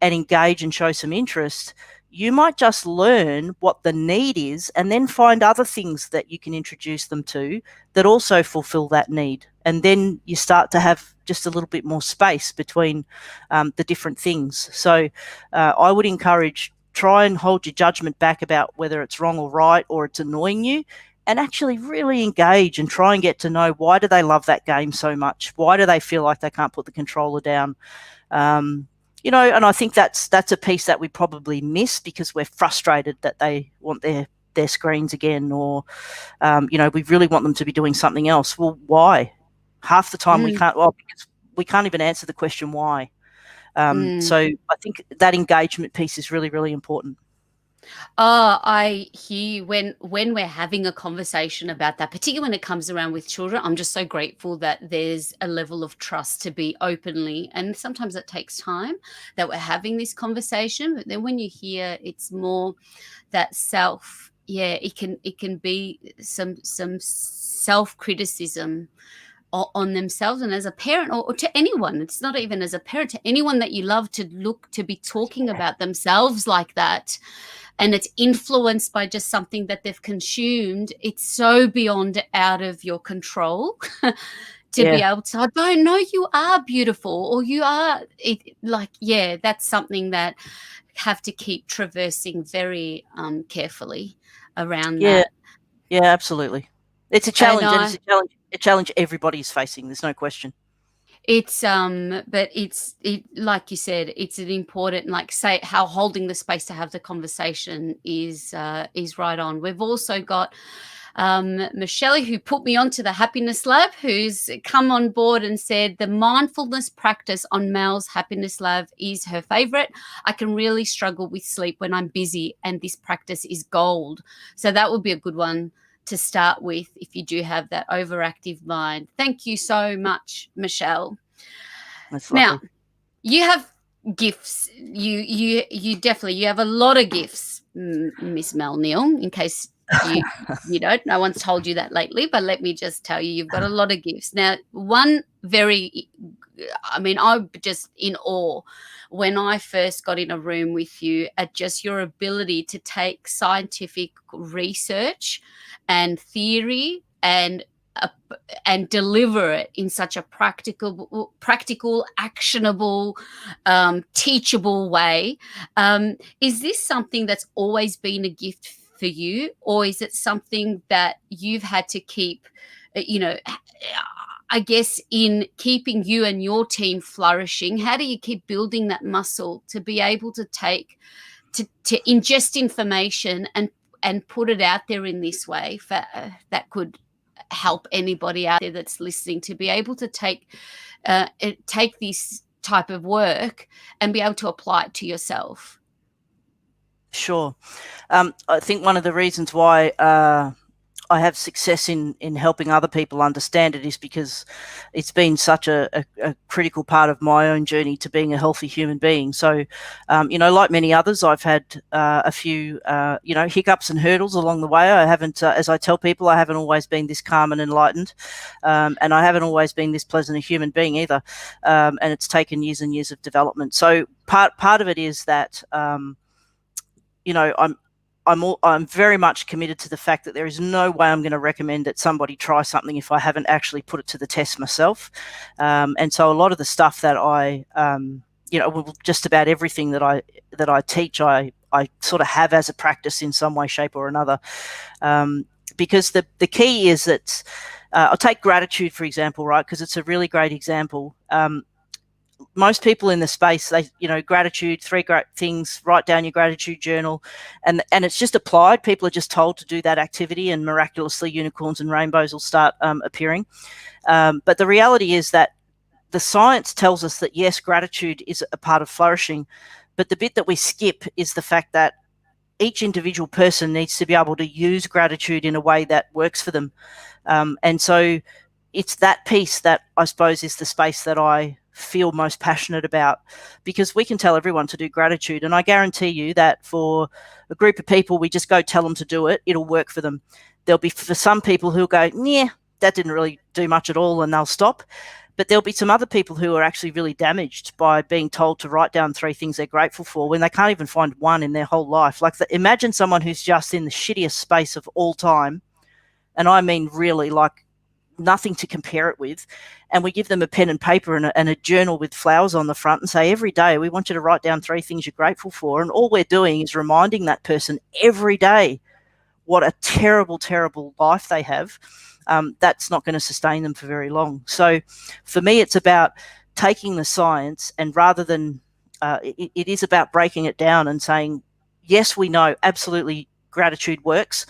and engage and show some interest, you might just learn what the need is, and then find other things that you can introduce them to that also fulfill that need. And then you start to have just a little bit more space between the different things. So I would encourage, try and hold your judgment back about whether it's wrong or right, or it's annoying you, and actually really engage and try and get to know, why do they love that game so much? Why do they feel like they can't put the controller down? And I think that's a piece that we probably miss, because we're frustrated that they want their screens again, or, we really want them to be doing something else. Well, why? Half the time we can't, because we can't even answer the question why. So I think that engagement piece is really, really important. Oh, I hear you. When we're having a conversation about that, particularly when it comes around with children, I'm just so grateful that there's a level of trust to be openly, and sometimes it takes time that we're having this conversation. But then when you hear it's more that self, yeah, it can be some self criticism on themselves, and as a parent, or to anyone, it's not even as a parent, to anyone that you love, to look to be talking about themselves like that, and it's influenced by just something that they've consumed, it's so beyond out of your control. To be Yeah, able to, I don't know, you are beautiful, or you are it, like, yeah, that's something that have to keep traversing very carefully around yeah, that. yeah, absolutely. It's a And challenge, and it's a challenge everybody's facing. There's no question. it's but it, like you said, it's an important, like, say, how holding the space to have the conversation is right on. We've also got Michelle, who put me onto the Happiness Lab, who's come on board and said the mindfulness practice on Mel's Happiness Lab is her favorite. I can really struggle with sleep when I'm busy, and this practice is gold. So that would be a good one to start with if you do have that overactive mind. Thank you so much, Michelle. That's Now, lovely. you have gifts. You definitely, you have a lot of gifts, Miss Mel Neal. In case you don't, no one's told you that lately, but let me just tell you, you've got a lot of gifts. Now, one very, I mean, I'm just in awe when I first got in a room with you at just your ability to take scientific research and theory uh, and deliver it in such a practical, actionable, teachable way. Is this something that's always been a gift for you, or is it something that you've had to keep, you know, I guess, in keeping you and your team flourishing? How do you keep building that muscle to be able to take to ingest information and put it out there in this way for that could help anybody out there that's listening to be able to take this type of work and be able to apply it to yourself? Sure. I think one of the reasons why I have success in helping other people understand it is because it's been such a critical part of my own journey to being a healthy human being. So, like many others, I've had a few, hiccups and hurdles along the way. I haven't, as I tell people, I haven't always been this calm and enlightened, and I haven't always been this pleasant a human being either. And it's taken years and years of development. So part of it is that, I'm very much committed to the fact that there is no way I'm going to recommend that somebody try something if I haven't actually put it to the test myself. And so a lot of the stuff that just about everything that I teach, I sort of have as a practice in some way, shape, or another. Because the key is that I'll take gratitude, for example, right? Because it's a really great example. Most people in the space, gratitude, 3 great things, write down your gratitude journal, and it's just applied. People are just told to do that activity, and miraculously unicorns and rainbows will start appearing. But the reality is that the science tells us that, yes, gratitude is a part of flourishing, but the bit that we skip is the fact that each individual person needs to be able to use gratitude in a way that works for them. And so it's that piece that I suppose is the space that I feel most passionate about, because we can tell everyone to do gratitude, and I guarantee you that for a group of people, we just go tell them to do it, it'll work for them. There'll be, for some people, who'll go, yeah, that didn't really do much at all, and they'll stop. But there'll be some other people who are actually really damaged by being told to write down 3 things they're grateful for when they can't even find one in their whole life. Imagine someone who's just in the shittiest space of all time, and I mean really, like, nothing to compare it with, and we give them a pen and paper and a journal with flowers on the front and say, every day we want you to write down 3 things you're grateful for, and all we're doing is reminding that person every day what a terrible, terrible life they have. That's not going to sustain them for very long. So for me, it's about taking the science, and rather than it is about breaking it down and saying, yes, we know absolutely gratitude works,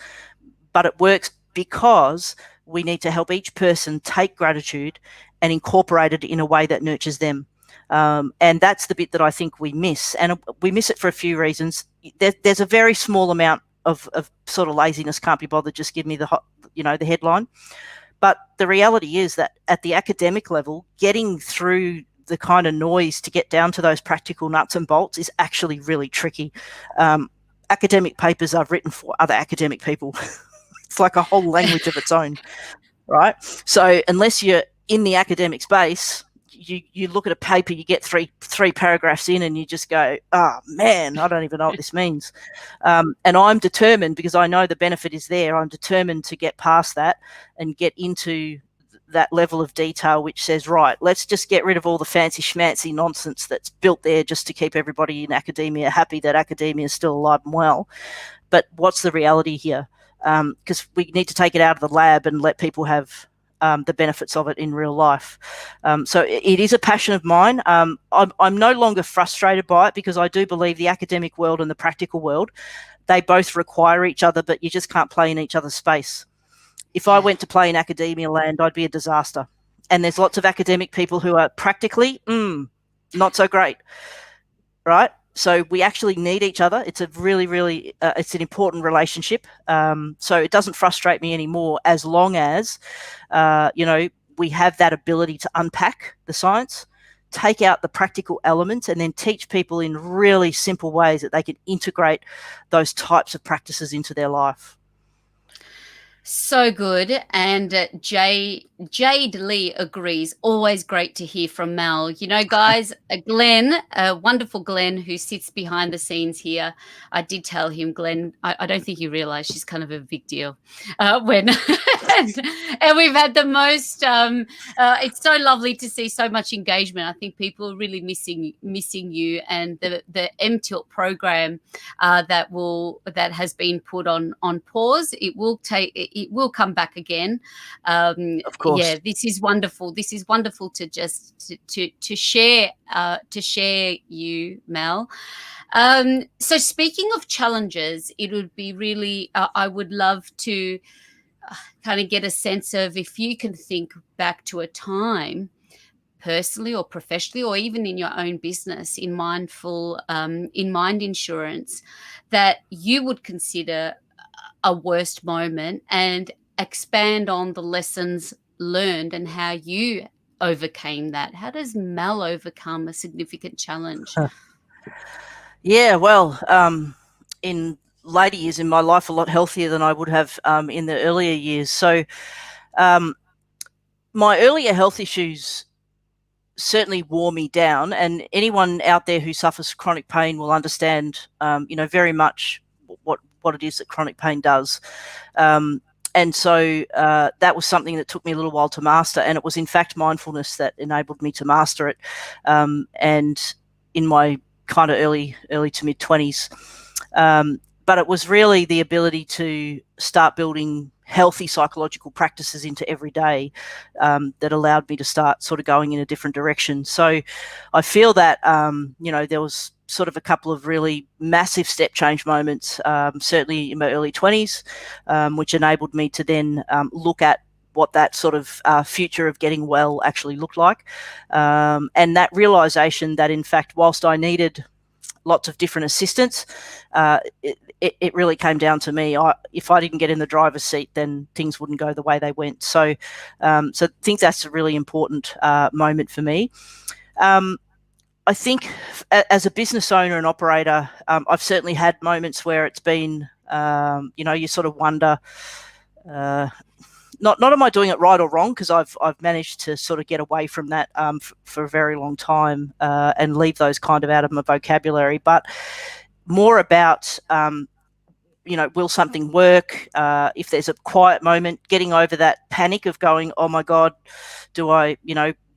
but it works because we need to help each person take gratitude and incorporate it in a way that nurtures them. And that's the bit that I think we miss. And we miss it for a few reasons. there's a very small amount of sort of laziness, can't be bothered, just give me the the headline. But the reality is that at the academic level, getting through the kind of noise to get down to those practical nuts and bolts is actually really tricky. Academic papers I've written for other academic people. It's like a whole language of its own, right? So unless you're in the academic space, you look at a paper, you get three paragraphs in, and you just go, oh man, I don't even know what this means. And I'm determined, because I know the benefit is there, I'm determined to get past that and get into that level of detail which says, right, let's just get rid of all the fancy schmancy nonsense that's built there just to keep everybody in academia happy that academia is still alive and well. But what's the reality here? Because we need to take it out of the lab and let people have the benefits of it in real life. So it is a passion of mine. I'm no longer frustrated by it, because I do believe the academic world and the practical world, they both require each other, but you just can't play in each other's space. If I went to play in academia land, I'd be a disaster. And there's lots of academic people who are practically not so great, right? So we actually need each other. It's a really, it's an important relationship. So it doesn't frustrate me anymore, as long as, we have that ability to unpack the science, take out the practical elements, and then teach people in really simple ways that they can integrate those types of practices into their life. So good. And Jade Lee agrees. Always great to hear from Mel. Guys, Glenn, wonderful Glenn, who sits behind the scenes here. I did tell him, Glenn, I don't think you realize she's kind of a big deal when and we've had the most it's so lovely to see so much engagement. I think people are really missing you, and the MTILT program that has been put on pause. It will come back again. Of course. Yeah, this is wonderful. This is wonderful to just to share you, Mel. So speaking of challenges, it would be really I would love to kind of get a sense of, if you can think back to a time, personally or professionally, or even in your own business, in Mind Insurance, that you would consider a worst moment, and expand on the lessons learned and how you overcame that. How does Mel overcome a significant challenge? Yeah, well, in later years in my life, a lot healthier than I would have in the earlier years. So my earlier health issues certainly wore me down, and anyone out there who suffers chronic pain will understand, very much what it is that chronic pain does. And so that was something that took me a little while to master, and it was in fact mindfulness that enabled me to master it. And in my kind of early to mid 20s, but it was really the ability to start building healthy psychological practices into every day that allowed me to start sort of going in a different direction. So I feel that, there was sort of a couple of really massive step change moments, certainly in my early 20s, which enabled me to then look at what that sort of future of getting well actually looked like. And that realization that, in fact, whilst I needed lots of different assistance, it really came down to me. If I didn't get in the driver's seat, then things wouldn't go the way they went. So I think that's a really important moment for me. I think as a business owner and operator, I've certainly had moments where it's been, you sort of wonder, not am I doing it right or wrong, because I've managed to sort of get away from that for a very long time and leave those kind of out of my vocabulary, but more about, will something work? If there's a quiet moment, getting over that panic of going, oh my God, do I,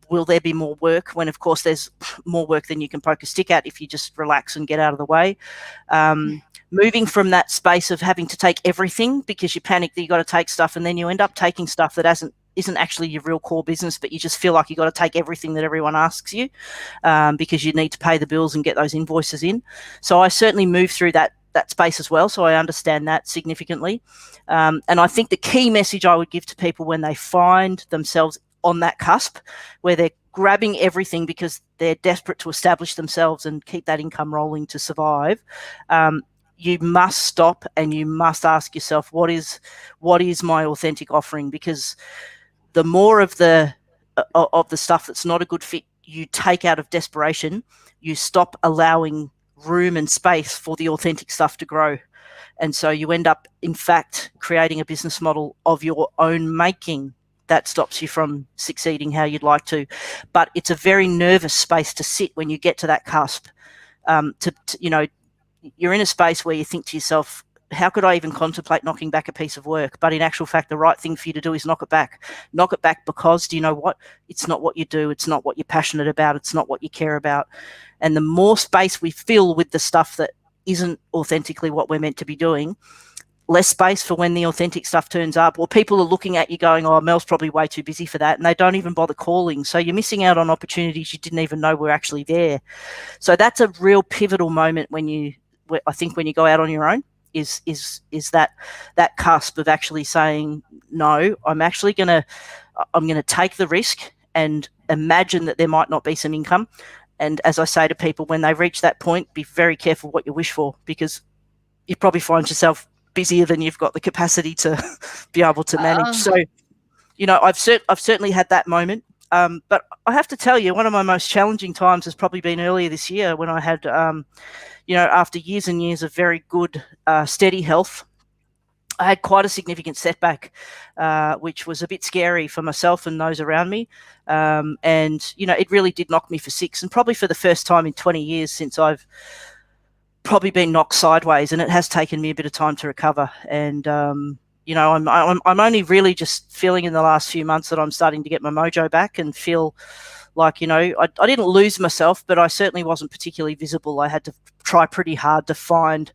will there be more work? When of course there's more work than you can poke a stick at if you just relax and get out of the way. Moving from that space of having to take everything because you panic that you got to take stuff, and then you end up taking stuff that isn't actually your real core business, but you just feel like you got to take everything that everyone asks you because you need to pay the bills and get those invoices in. So I certainly moved through that space as well. So I understand that significantly. And I think the key message I would give to people when they find themselves on that cusp where they're grabbing everything because they're desperate to establish themselves and keep that income rolling to survive, you must stop and you must ask yourself, what is my authentic offering? Because the more of the stuff that's not a good fit you take out of desperation, you stop allowing room and space for the authentic stuff to grow. And so you end up, in fact, creating a business model of your own making that stops you from succeeding how you'd like to. But it's a very nervous space to sit when you get to that cusp. You're in a space where you think to yourself, how could I even contemplate knocking back a piece of work? But in actual fact, the right thing for you to do is knock it back. Knock it back because, do you know what? It's not what you do. It's not what you're passionate about. It's not what you care about. And the more space we fill with the stuff that isn't authentically what we're meant to be doing, less space for when the authentic stuff turns up, or people are looking at you going, oh, Mel's probably way too busy for that, and they don't even bother calling. So you're missing out on opportunities you didn't even know were actually there. So that's a real pivotal moment I think when you go out on your own, is that cusp of actually saying, no, I'm gonna take the risk and imagine that there might not be some income. And as I say to people, when they reach that point, be very careful what you wish for, because you probably find yourself busier than you've got the capacity to be able to manage. So, I've certainly had that moment. But I have to tell you, one of my most challenging times has probably been earlier this year when I had, after years and years of very good, steady health, I had quite a significant setback, which was a bit scary for myself and those around me. And, it really did knock me for six, and probably for the first time in 20 years since I've probably been knocked sideways, and it has taken me a bit of time to recover. And, I'm only really just feeling in the last few months that I'm starting to get my mojo back and feel like, I didn't lose myself, but I certainly wasn't particularly visible. I had to try pretty hard to find,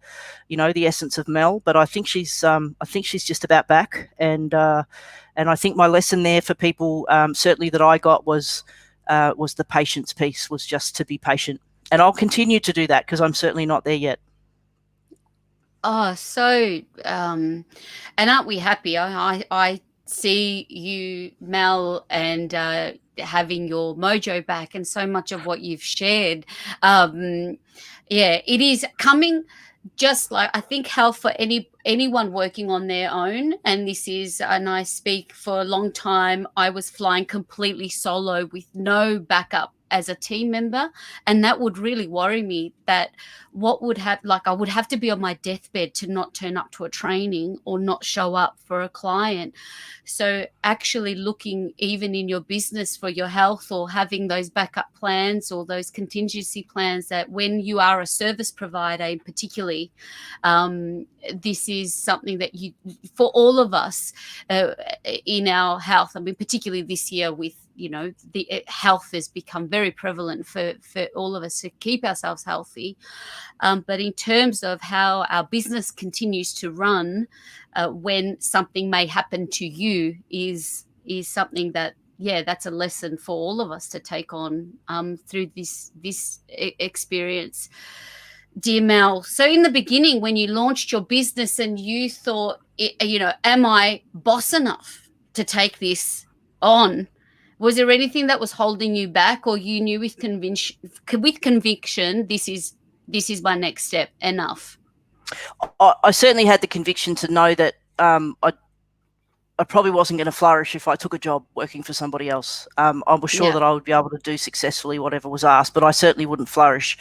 the essence of Mel, but I think she's just about back. And I think my lesson there for people, certainly that I got, was the patience piece, was just to be patient. And I'll continue to do that because I'm certainly not there yet. Oh, so, and aren't we happy? I see you, Mel, and having your mojo back, and so much of what you've shared. It is coming. Just like, I think health for anyone working on their own, and I speak for a long time, I was flying completely solo with no backup as a team member, and that would really worry me, that I would have to be on my deathbed to not turn up to a training or not show up for a client. So actually looking even in your business for your health, or having those backup plans or those contingency plans, that when you are a service provider particularly, this is something that for all of us in our health, I mean, particularly this year with, the health has become very prevalent for all of us to keep ourselves healthy. But in terms of how our business continues to run, when something may happen to you, is something that, that's a lesson for all of us to take on through this experience. Dear Mel, so in the beginning, when you launched your business and you thought, am I boss enough to take this on? Was there anything that was holding you back, or you knew with conviction, this is my next step, enough? I certainly had the conviction to know that I probably wasn't going to flourish if I took a job working for somebody else. I was sure that I would be able to do successfully whatever was asked, but I certainly wouldn't flourish.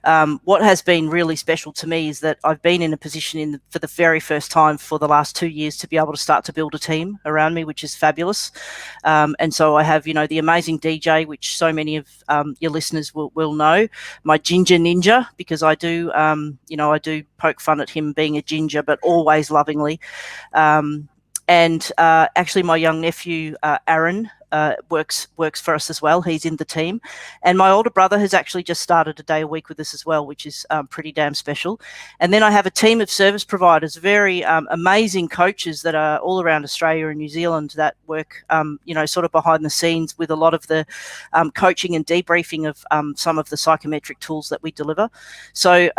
What has been really special to me is that I've been in a position for the very first time for the last 2 years to be able to start to build a team around me, which is fabulous. And so I have, the amazing DJ, which so many of your listeners will know, my ginger ninja, because I do, I do poke fun at him being a ginger, but always lovingly. And actually, my young nephew, Aaron, works for us as well. He's in the team. And my older brother has actually just started a day a week with us as well, which is pretty damn special. And then I have a team of service providers, very amazing coaches that are all around Australia and New Zealand that work, sort of behind the scenes with a lot of the coaching and debriefing of some of the psychometric tools that we deliver. So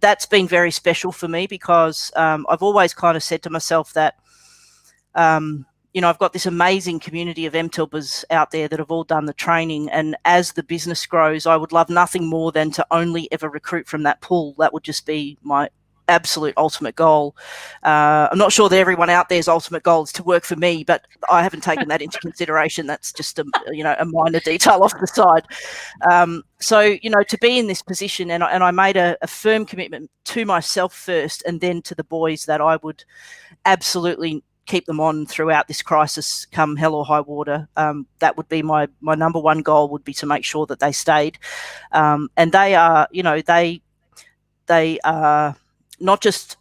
that's been very special for me, because I've always kind of said to myself that, I've got this amazing community of MTELPers out there that have all done the training. And as the business grows, I would love nothing more than to only ever recruit from that pool. That would just be my absolute ultimate goal. I'm not sure that everyone out there's ultimate goal is to work for me, but I haven't taken that into consideration. That's just a minor detail off the side. So to be in this position, and I made a firm commitment to myself first, and then to the boys, that I would absolutely keep them on throughout this crisis, come hell or high water. That would be my number one goal, would be to make sure that they stayed. And they are, they are not just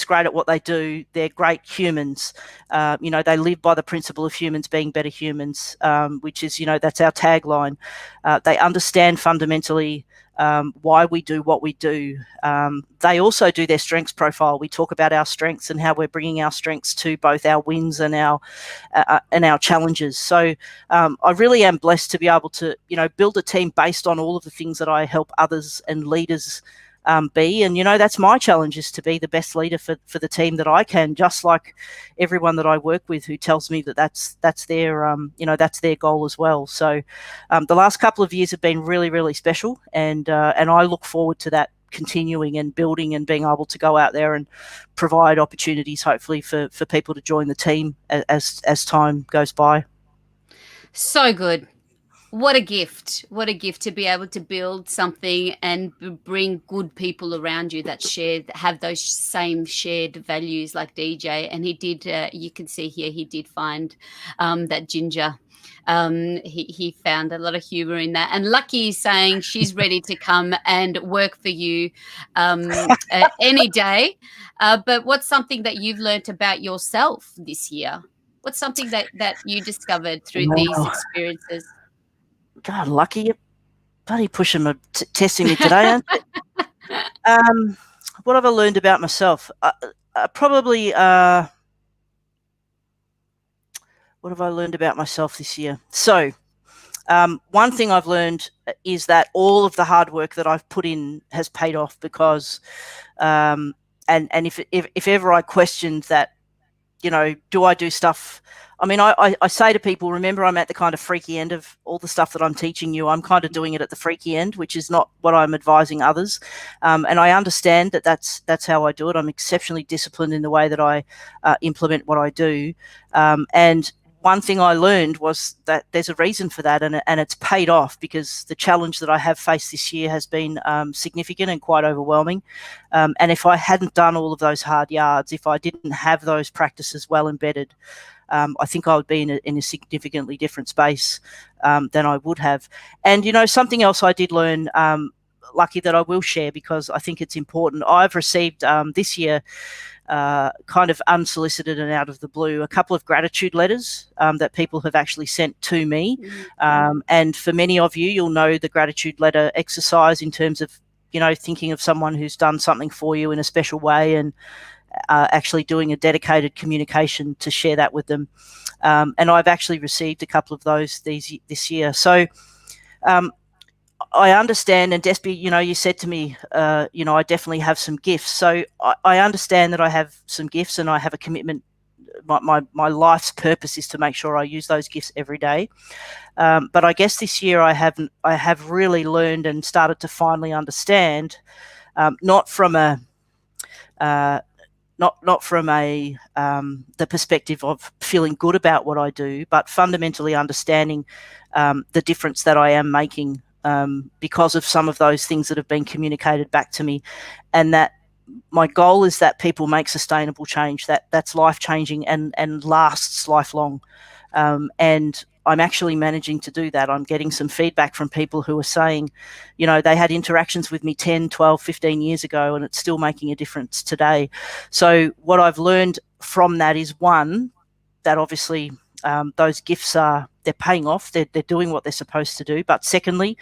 great at what they do, they're great humans. They live by the principle of humans being better humans, which is, that's our tagline. They understand fundamentally why we do what we do. They also do their strengths profile. We talk about our strengths and how we're bringing our strengths to both our wins and our challenges. So I really am blessed to be able to, build a team based on all of the things that I help others and leaders be. And, that's my challenge, is to be the best leader for the team that I can, just like everyone that I work with who tells me that that's their, that's their goal as well. So the last couple of years have been really, really special. And I look forward to that continuing and building and being able to go out there and provide opportunities, hopefully, for people to join the team as time goes by. So good. What a gift to be able to build something and bring good people around you that have those same shared values like DJ. And he did, you can see here, he did find that Ginger. He found a lot of humor in that. And Lucky is saying she's ready to come and work for you any day. But what's something that you've learnt about yourself this year? What's something that you discovered through these experiences? God, Lucky, you're bloody pushing me, testing me today, aren't you? What have I learned about myself? Probably, what have I learned about myself this year? So, one thing I've learned is that all of the hard work that I've put in has paid off, because, and if ever I questioned that, do I do stuff? I mean, I say to people, remember, I'm at the kind of freaky end of all the stuff that I'm teaching you. I'm kind of doing it at the freaky end, which is not what I'm advising others. And I understand that that's how I do it. I'm exceptionally disciplined in the way that I implement what I do. And one thing I learned was that there's a reason for that, and it's paid off, because the challenge that I have faced this year has been significant and quite overwhelming. And if I hadn't done all of those hard yards, if I didn't have those practices well embedded, I think I would be in a significantly different space than I would have. And, something else I did learn, Lucky, that I will share because I think it's important. I've received this year, kind of unsolicited and out of the blue, a couple of gratitude letters that people have actually sent to me. And for many of you, you'll know the gratitude letter exercise in terms of, thinking of someone who's done something for you in a special way, and actually doing a dedicated communication to share that with them. And I've actually received a couple of those this year. So I understand, and Despy, you said to me, I definitely have some gifts. So I understand that I have some gifts, and I have a commitment. My life's purpose is to make sure I use those gifts every day. But I guess this year I have really learned and started to finally understand, not from a the perspective of feeling good about what I do, but fundamentally understanding the difference that I am making because of some of those things that have been communicated back to me, and that my goal is that people make sustainable change that's life-changing and lasts lifelong. And I'm actually managing to do that. I'm getting some feedback from people who are saying, they had interactions with me 10, 12, 15 years ago, and it's still making a difference today. So what I've learned from that is, one, that obviously those gifts they're paying off. They're doing what they're supposed to do. But secondly,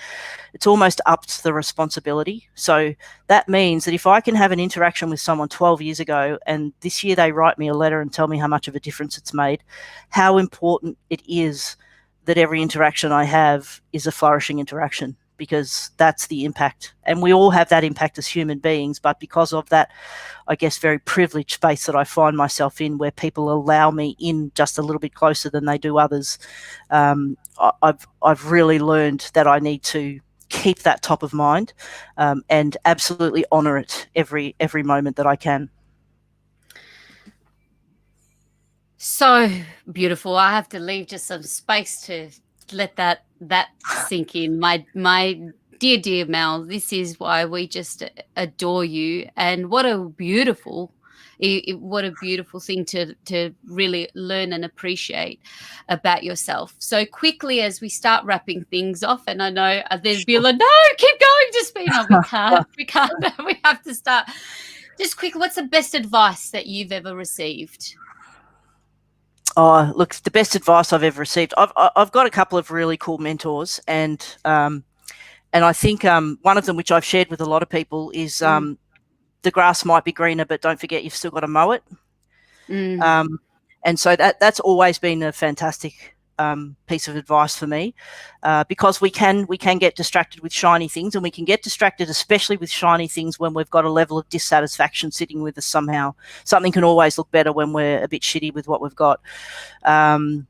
it's almost upped the responsibility. So that means that if I can have an interaction with someone 12 years ago, and this year they write me a letter and tell me how much of a difference it's made, how important it is that every interaction I have is a flourishing interaction, because that's the impact. And we all have that impact as human beings, but because of that, I guess, very privileged space that I find myself in, where people allow me in just a little bit closer than they do others, I've really learned that I need to keep that top of mind, and absolutely honour it every moment that I can. So beautiful. I have to leave just some space to let that sink in. My dear Mel, this is why we just adore you, and what a beautiful thing to really learn and appreciate about yourself. So quickly, as we start wrapping things off, and I know there's be like, no, keep going, Despina. We can't. We have to start. Just quick, what's the best advice that you've ever received? Oh, look, the best advice I've ever received. I've got a couple of really cool mentors, and I think one of them, which I've shared with a lot of people, is the grass might be greener, but don't forget you've still got to mow it. And so that's always been a fantastic piece of advice for me, because we can get distracted with shiny things, and we can get distracted especially with shiny things when we've got a level of dissatisfaction sitting with us somehow. Something can always look better when we're a bit shitty with what we've got. For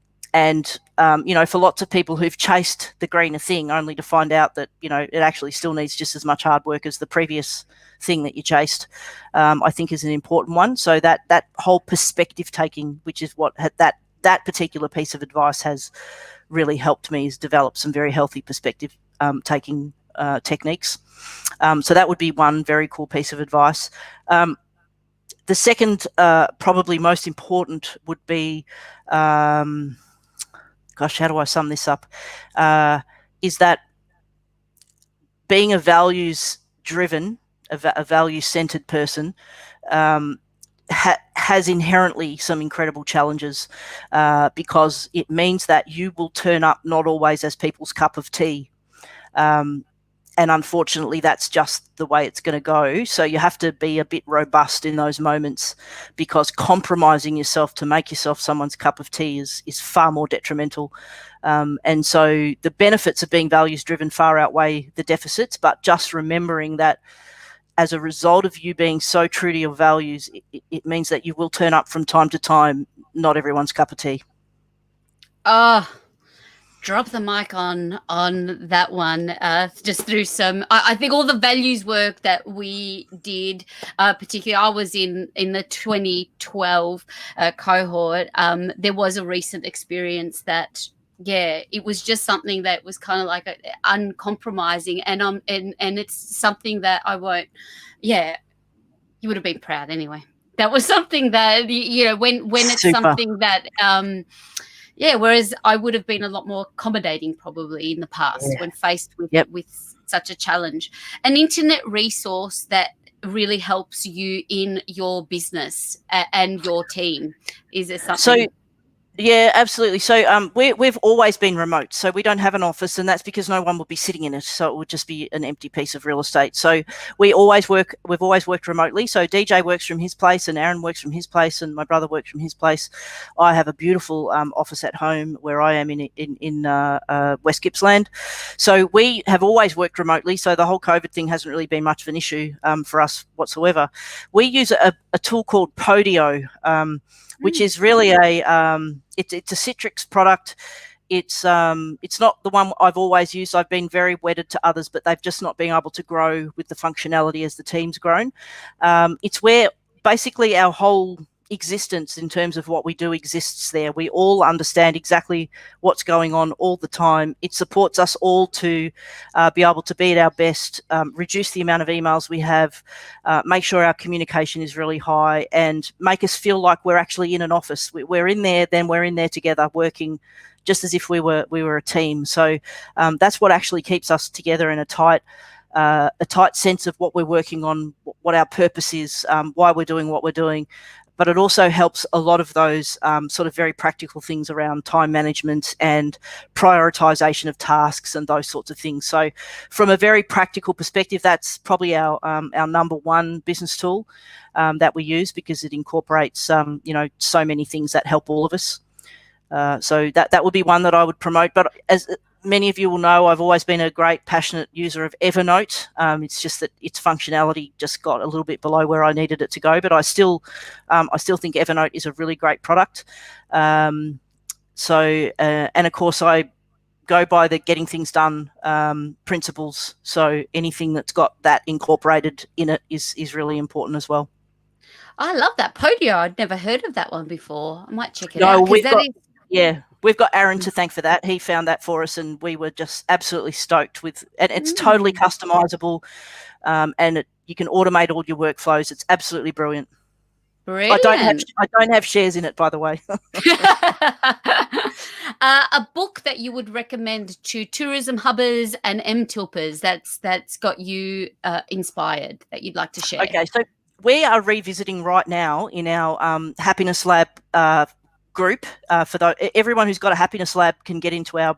lots of people who've chased the greener thing only to find out that, it actually still needs just as much hard work as the previous thing that you chased, I think is an important one. So that whole perspective taking, which is what that particular piece of advice has really helped me, is develop some very healthy perspective taking techniques. So that would be one very cool piece of advice. The second, probably most important, would be, how do I sum this up? Is that being a values-driven, a value-centered person has inherently some incredible challenges, because it means that you will turn up not always as people's cup of tea. And unfortunately, that's just the way it's going to go. So you have to be a bit robust in those moments, because compromising yourself to make yourself someone's cup of tea is far more detrimental. And so the benefits of being values-driven far outweigh the deficits, but just remembering that as a result of you being so true to your values, it means that you will turn up from time to time, not everyone's cup of tea. Drop the mic on that one. Just through some, I think all the values work that we did, particularly I was in the 2012 cohort. There was a recent experience that, it was just something that was kind of like uncompromising, and it's something that I won't. Yeah, you would have been proud anyway. That was something that when it's Super. something that. Whereas I would have been a lot more accommodating probably in the past when faced with such a challenge. An internet resource that really helps you in your business and your team, is there something? Yeah, absolutely. So we've always been remote, so we don't have an office, and that's because no one would be sitting in it, so it would just be an empty piece of real estate. So we've always worked remotely. So DJ works from his place, and Aaron works from his place, and my brother works from his place. I have a beautiful office at home where I am in West Gippsland. So we have always worked remotely, so the whole COVID thing hasn't really been much of an issue for us whatsoever. We use a tool called Podio, which is really it's a Citrix product. It's not the one I've always used. I've been very wedded to others, but they've just not been able to grow with the functionality as the team's grown. It's where basically our whole existence in terms of what we do exists there. We all understand exactly what's going on all the time. It supports us all to be able to be at our best, reduce the amount of emails we have, make sure our communication is really high, and make us feel like we're actually in an office. We're in there, then we're in there together working just as if we were a team. So that's what actually keeps us together in a tight sense of what we're working on, what our purpose is, why we're doing what we're doing. But it also helps a lot of those sort of very practical things around time management and prioritization of tasks and those sorts of things. So from a very practical perspective, that's probably our number one business tool that we use, because it incorporates so many things that help all of us. So that would be one that I would promote. But as many of you will know, I've always been a great passionate user of Evernote. It's just that its functionality just got a little bit below where I needed it to go, but I still think Evernote is a really great product. And of course, I go by the getting things done principles. So anything that's got that incorporated in it is really important as well. I love that Podio. I'd never heard of that one before. I might check it No, out, because that is. we've got Aaron to thank for that. He found that for us, and we were just absolutely stoked with. And it's totally customizable, and you can automate all your workflows. It's absolutely brilliant. Brilliant. I don't have shares in it, by the way. A book that you would recommend to tourism hubbers and MTilpers that's got you inspired, that you'd like to share? Okay, so we are revisiting right now in our Happiness Lab group. For everyone who's got a Happiness Lab can get into our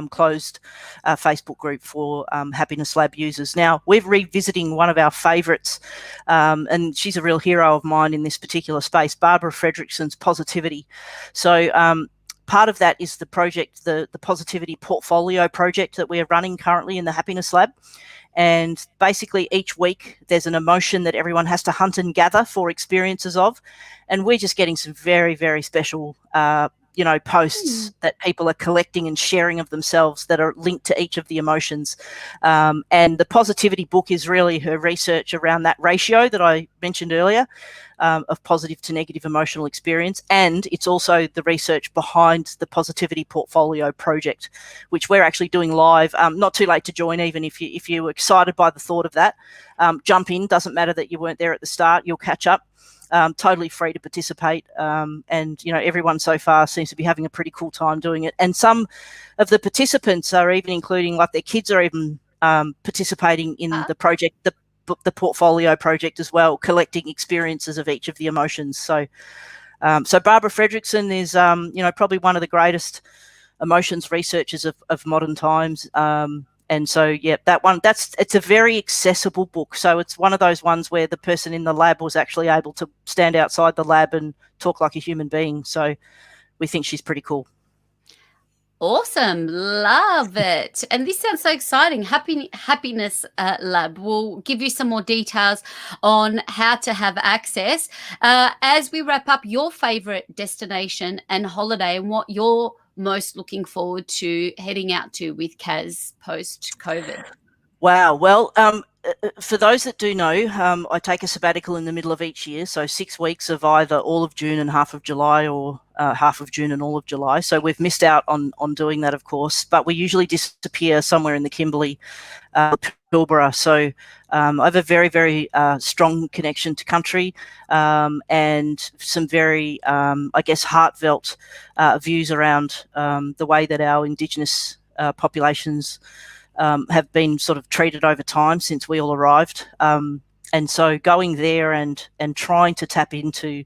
closed Facebook group for Happiness Lab users. Now, we're revisiting one of our favourites, and she's a real hero of mine in this particular space, Barbara Fredrickson's Positivity. So part of that is the project, the Positivity Portfolio project that we are running currently in the Happiness Lab. And basically each week there's an emotion that everyone has to hunt and gather for experiences of. And we're just getting some very, very special, posts that people are collecting and sharing of themselves that are linked to each of the emotions. And the Positivity book is really her research around that ratio that I mentioned earlier, of positive to negative emotional experience. And it's also the research behind the Positivity Portfolio project, which we're actually doing live. Not too late to join, even if you were excited by the thought of that. Jump in, doesn't matter that you weren't there at the start, you'll catch up. Totally free to participate. And, everyone so far seems to be having a pretty cool time doing it. And some of the participants are even including, like, their kids are even participating in the project, the portfolio project as well, collecting experiences of each of the emotions. So Barbara Fredrickson is, probably one of the greatest emotions researchers of modern times. And so, that one, it's a very accessible book. So it's one of those ones where the person in the lab was actually able to stand outside the lab and talk like a human being. So we think she's pretty cool. Awesome. Love it. And this sounds so exciting. Happiness Lab. We'll give you some more details on how to have access. As we wrap up, your favorite destination and holiday, and what you're most looking forward to heading out to with Kaz post-COVID? Wow. Well, for those that do know, I take a sabbatical in the middle of each year. So 6 weeks of either all of June and half of July, or half of June and all of July. So we've missed out on doing that, of course, but we usually disappear somewhere in the Kimberley, Pilbara. So I have a very, very strong connection to country, and some very, heartfelt views around the way that our Indigenous populations have been sort of treated over time since we all arrived. And so going there and trying to tap into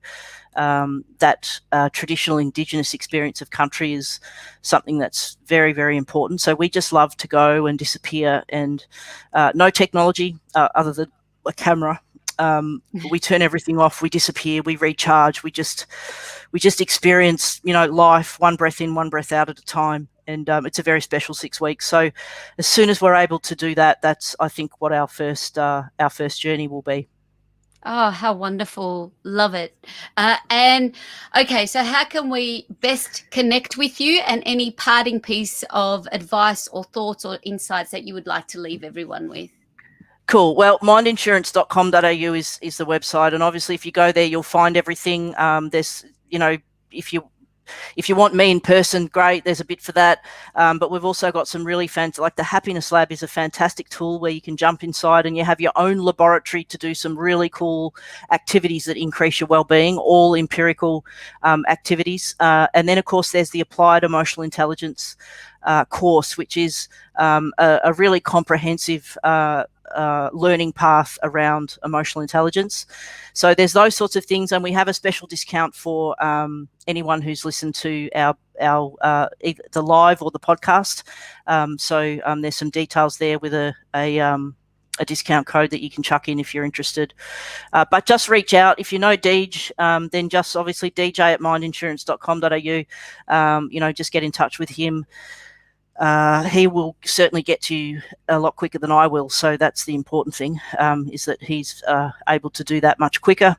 that traditional Indigenous experience of country is something that's very, very important. So we just love to go and disappear, and no technology other than a camera. We turn everything off, we disappear, we recharge, we just experience, life one breath in, one breath out at a time. And it's a very special 6 weeks. So as soon as we're able to do that, that's, I think, what our first journey will be. Oh, how wonderful. Love it. And okay, so how can we best connect with you, and any parting piece of advice or thoughts or insights that you would like to leave everyone with? Cool. Well, mindinsurance.com.au is the website. And obviously if you go there, you'll find everything. There's, if you want me in person, great, there's a bit for that. But we've also got some really fancy, like the Happiness Lab is a fantastic tool where you can jump inside and you have your own laboratory to do some really cool activities that increase your well-being, all empirical activities. And then, of course, there's the Applied Emotional Intelligence course, which is a really comprehensive learning path around emotional intelligence. So there's those sorts of things, and we have a special discount for anyone who's listened to our either the live or the podcast. So there's some details there with a discount code that you can chuck in if you're interested. But just reach out. If you know Deej, then just obviously dj@mindinsurance.com.au. Just get in touch with him. He will certainly get to you a lot quicker than I will. So that's the important thing, is that he's able to do that much quicker.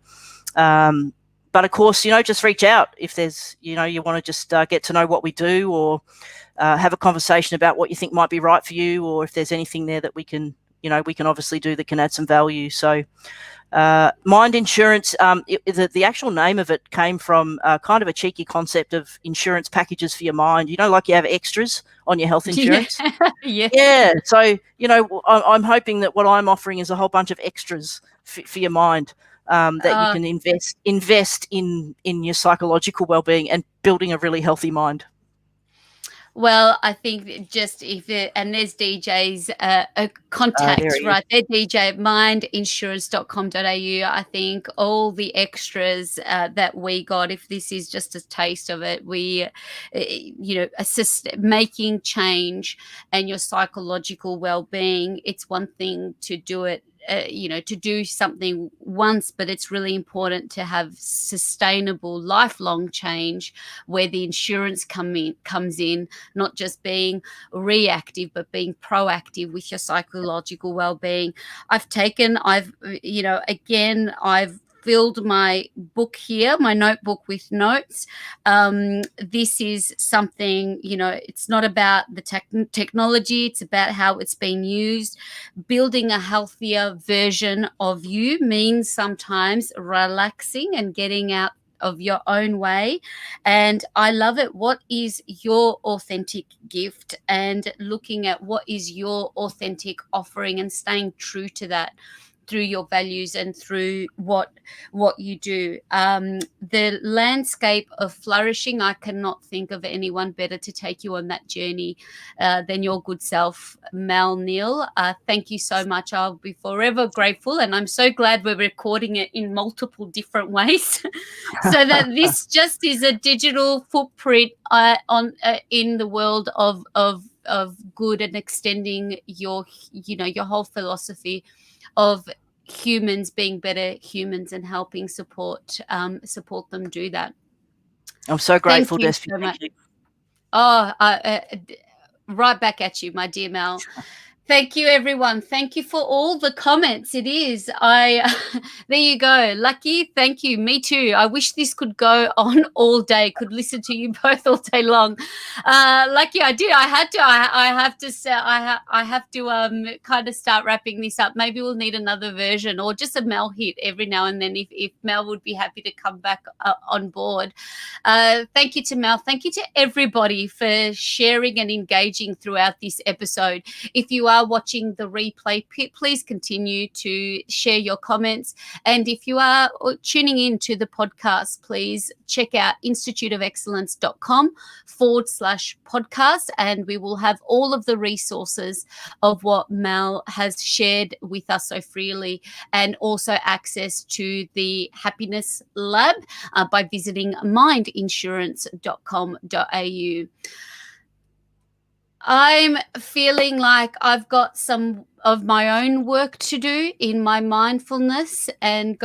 but of course, just reach out if there's, you want to just get to know what we do, or have a conversation about what you think might be right for you, or if there's anything there that we can obviously do that can add some value. So Mind Insurance, the actual name of it came from kind of a cheeky concept of insurance packages for your mind. Like you have extras on your health insurance. Yeah. So, I'm hoping that what I'm offering is a whole bunch of extras for your mind, that you can invest in your psychological well-being and building a really healthy mind. Well, I think and there's DJ's contact right there, DJ at mindinsurance.com.au. I think all the extras that we got, if this is just a taste of it, we, assist making change and your psychological well-being. It's one thing to do it, to do something once, but it's really important to have sustainable, lifelong change where the insurance comes in, not just being reactive, but being proactive with your psychological well-being. I've filled my book here, my notebook with notes. This is something, it's not about the technology, it's about how it's been used. Building a healthier version of you means sometimes relaxing and getting out of your own way. And I love it. What is your authentic gift? And looking at what is your authentic offering and staying true to that through your values and through what you do. The landscape of flourishing, I cannot think of anyone better to take you on that journey than your good self, Mel Neal. Thank you so much. I'll be forever grateful, and I'm so glad we're recording it in multiple different ways so that this just is a digital footprint in the world of good, and extending your whole philosophy of humans being better humans and helping support them do that. I'm so grateful, Despy. Thank you. Right back at you, my dear Mel. Thank you, everyone. Thank you for all the comments. It is. There you go. Lucky. Thank you. Me too. I wish this could go on all day. Could listen to you both all day long. Lucky, I did. I have to kind of start wrapping this up. Maybe we'll need another version or just a Mel hit every now and then if Mel would be happy to come back on board. Thank you to Mel. Thank you to everybody for sharing and engaging throughout this episode. If you are watching the replay, please continue to share your comments. And if you are tuning in to the podcast, please check out instituteofexcellence.com/podcast, and we will have all of the resources of what Mel has shared with us so freely, and also access to the Happiness Lab by visiting mindinsurance.com.au. I'm feeling like I've got some of my own work to do in my mindfulness and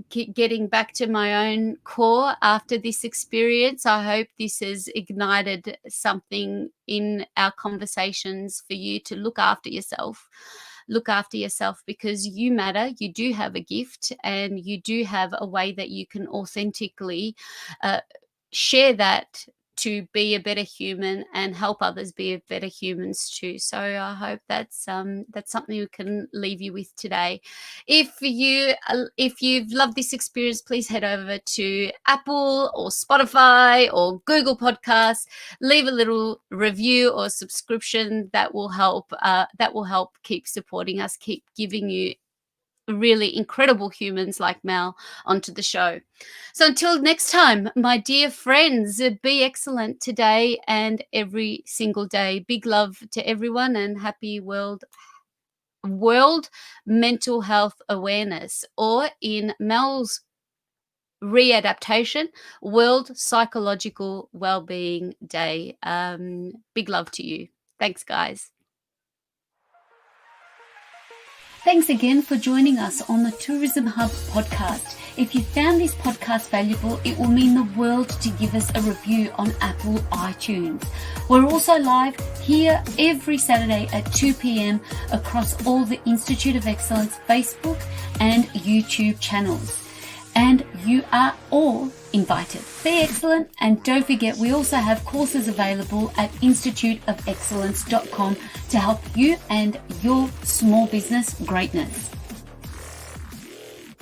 getting back to my own core after this experience. I hope this has ignited something in our conversations for you to look after yourself. Look after yourself, because you matter. You do have a gift, and you do have a way that you can authentically share that to be a better human and help others be better humans too. So I hope that's something we can leave you with today. If you've loved this experience, please head over to Apple or Spotify or Google Podcasts. Leave a little review or subscription. That will help keep supporting us, keep giving you really incredible humans like Mel onto the show. So until next time, my dear friends, be excellent today and every single day. Big love to everyone, and happy World Mental Health Awareness, or in Mel's readaptation, World Psychological Wellbeing Day. Big love to you. Thanks, guys. Thanks again for joining us on the Tourism Hub podcast. If you found this podcast valuable, it will mean the world to give us a review on Apple iTunes. We're also live here every Saturday at 2 p.m. across all the Institute of Excellence Facebook and YouTube channels. and you are all invited. Be excellent, and don't forget we also have courses available at instituteofexcellence.com to help you and your small business greatness.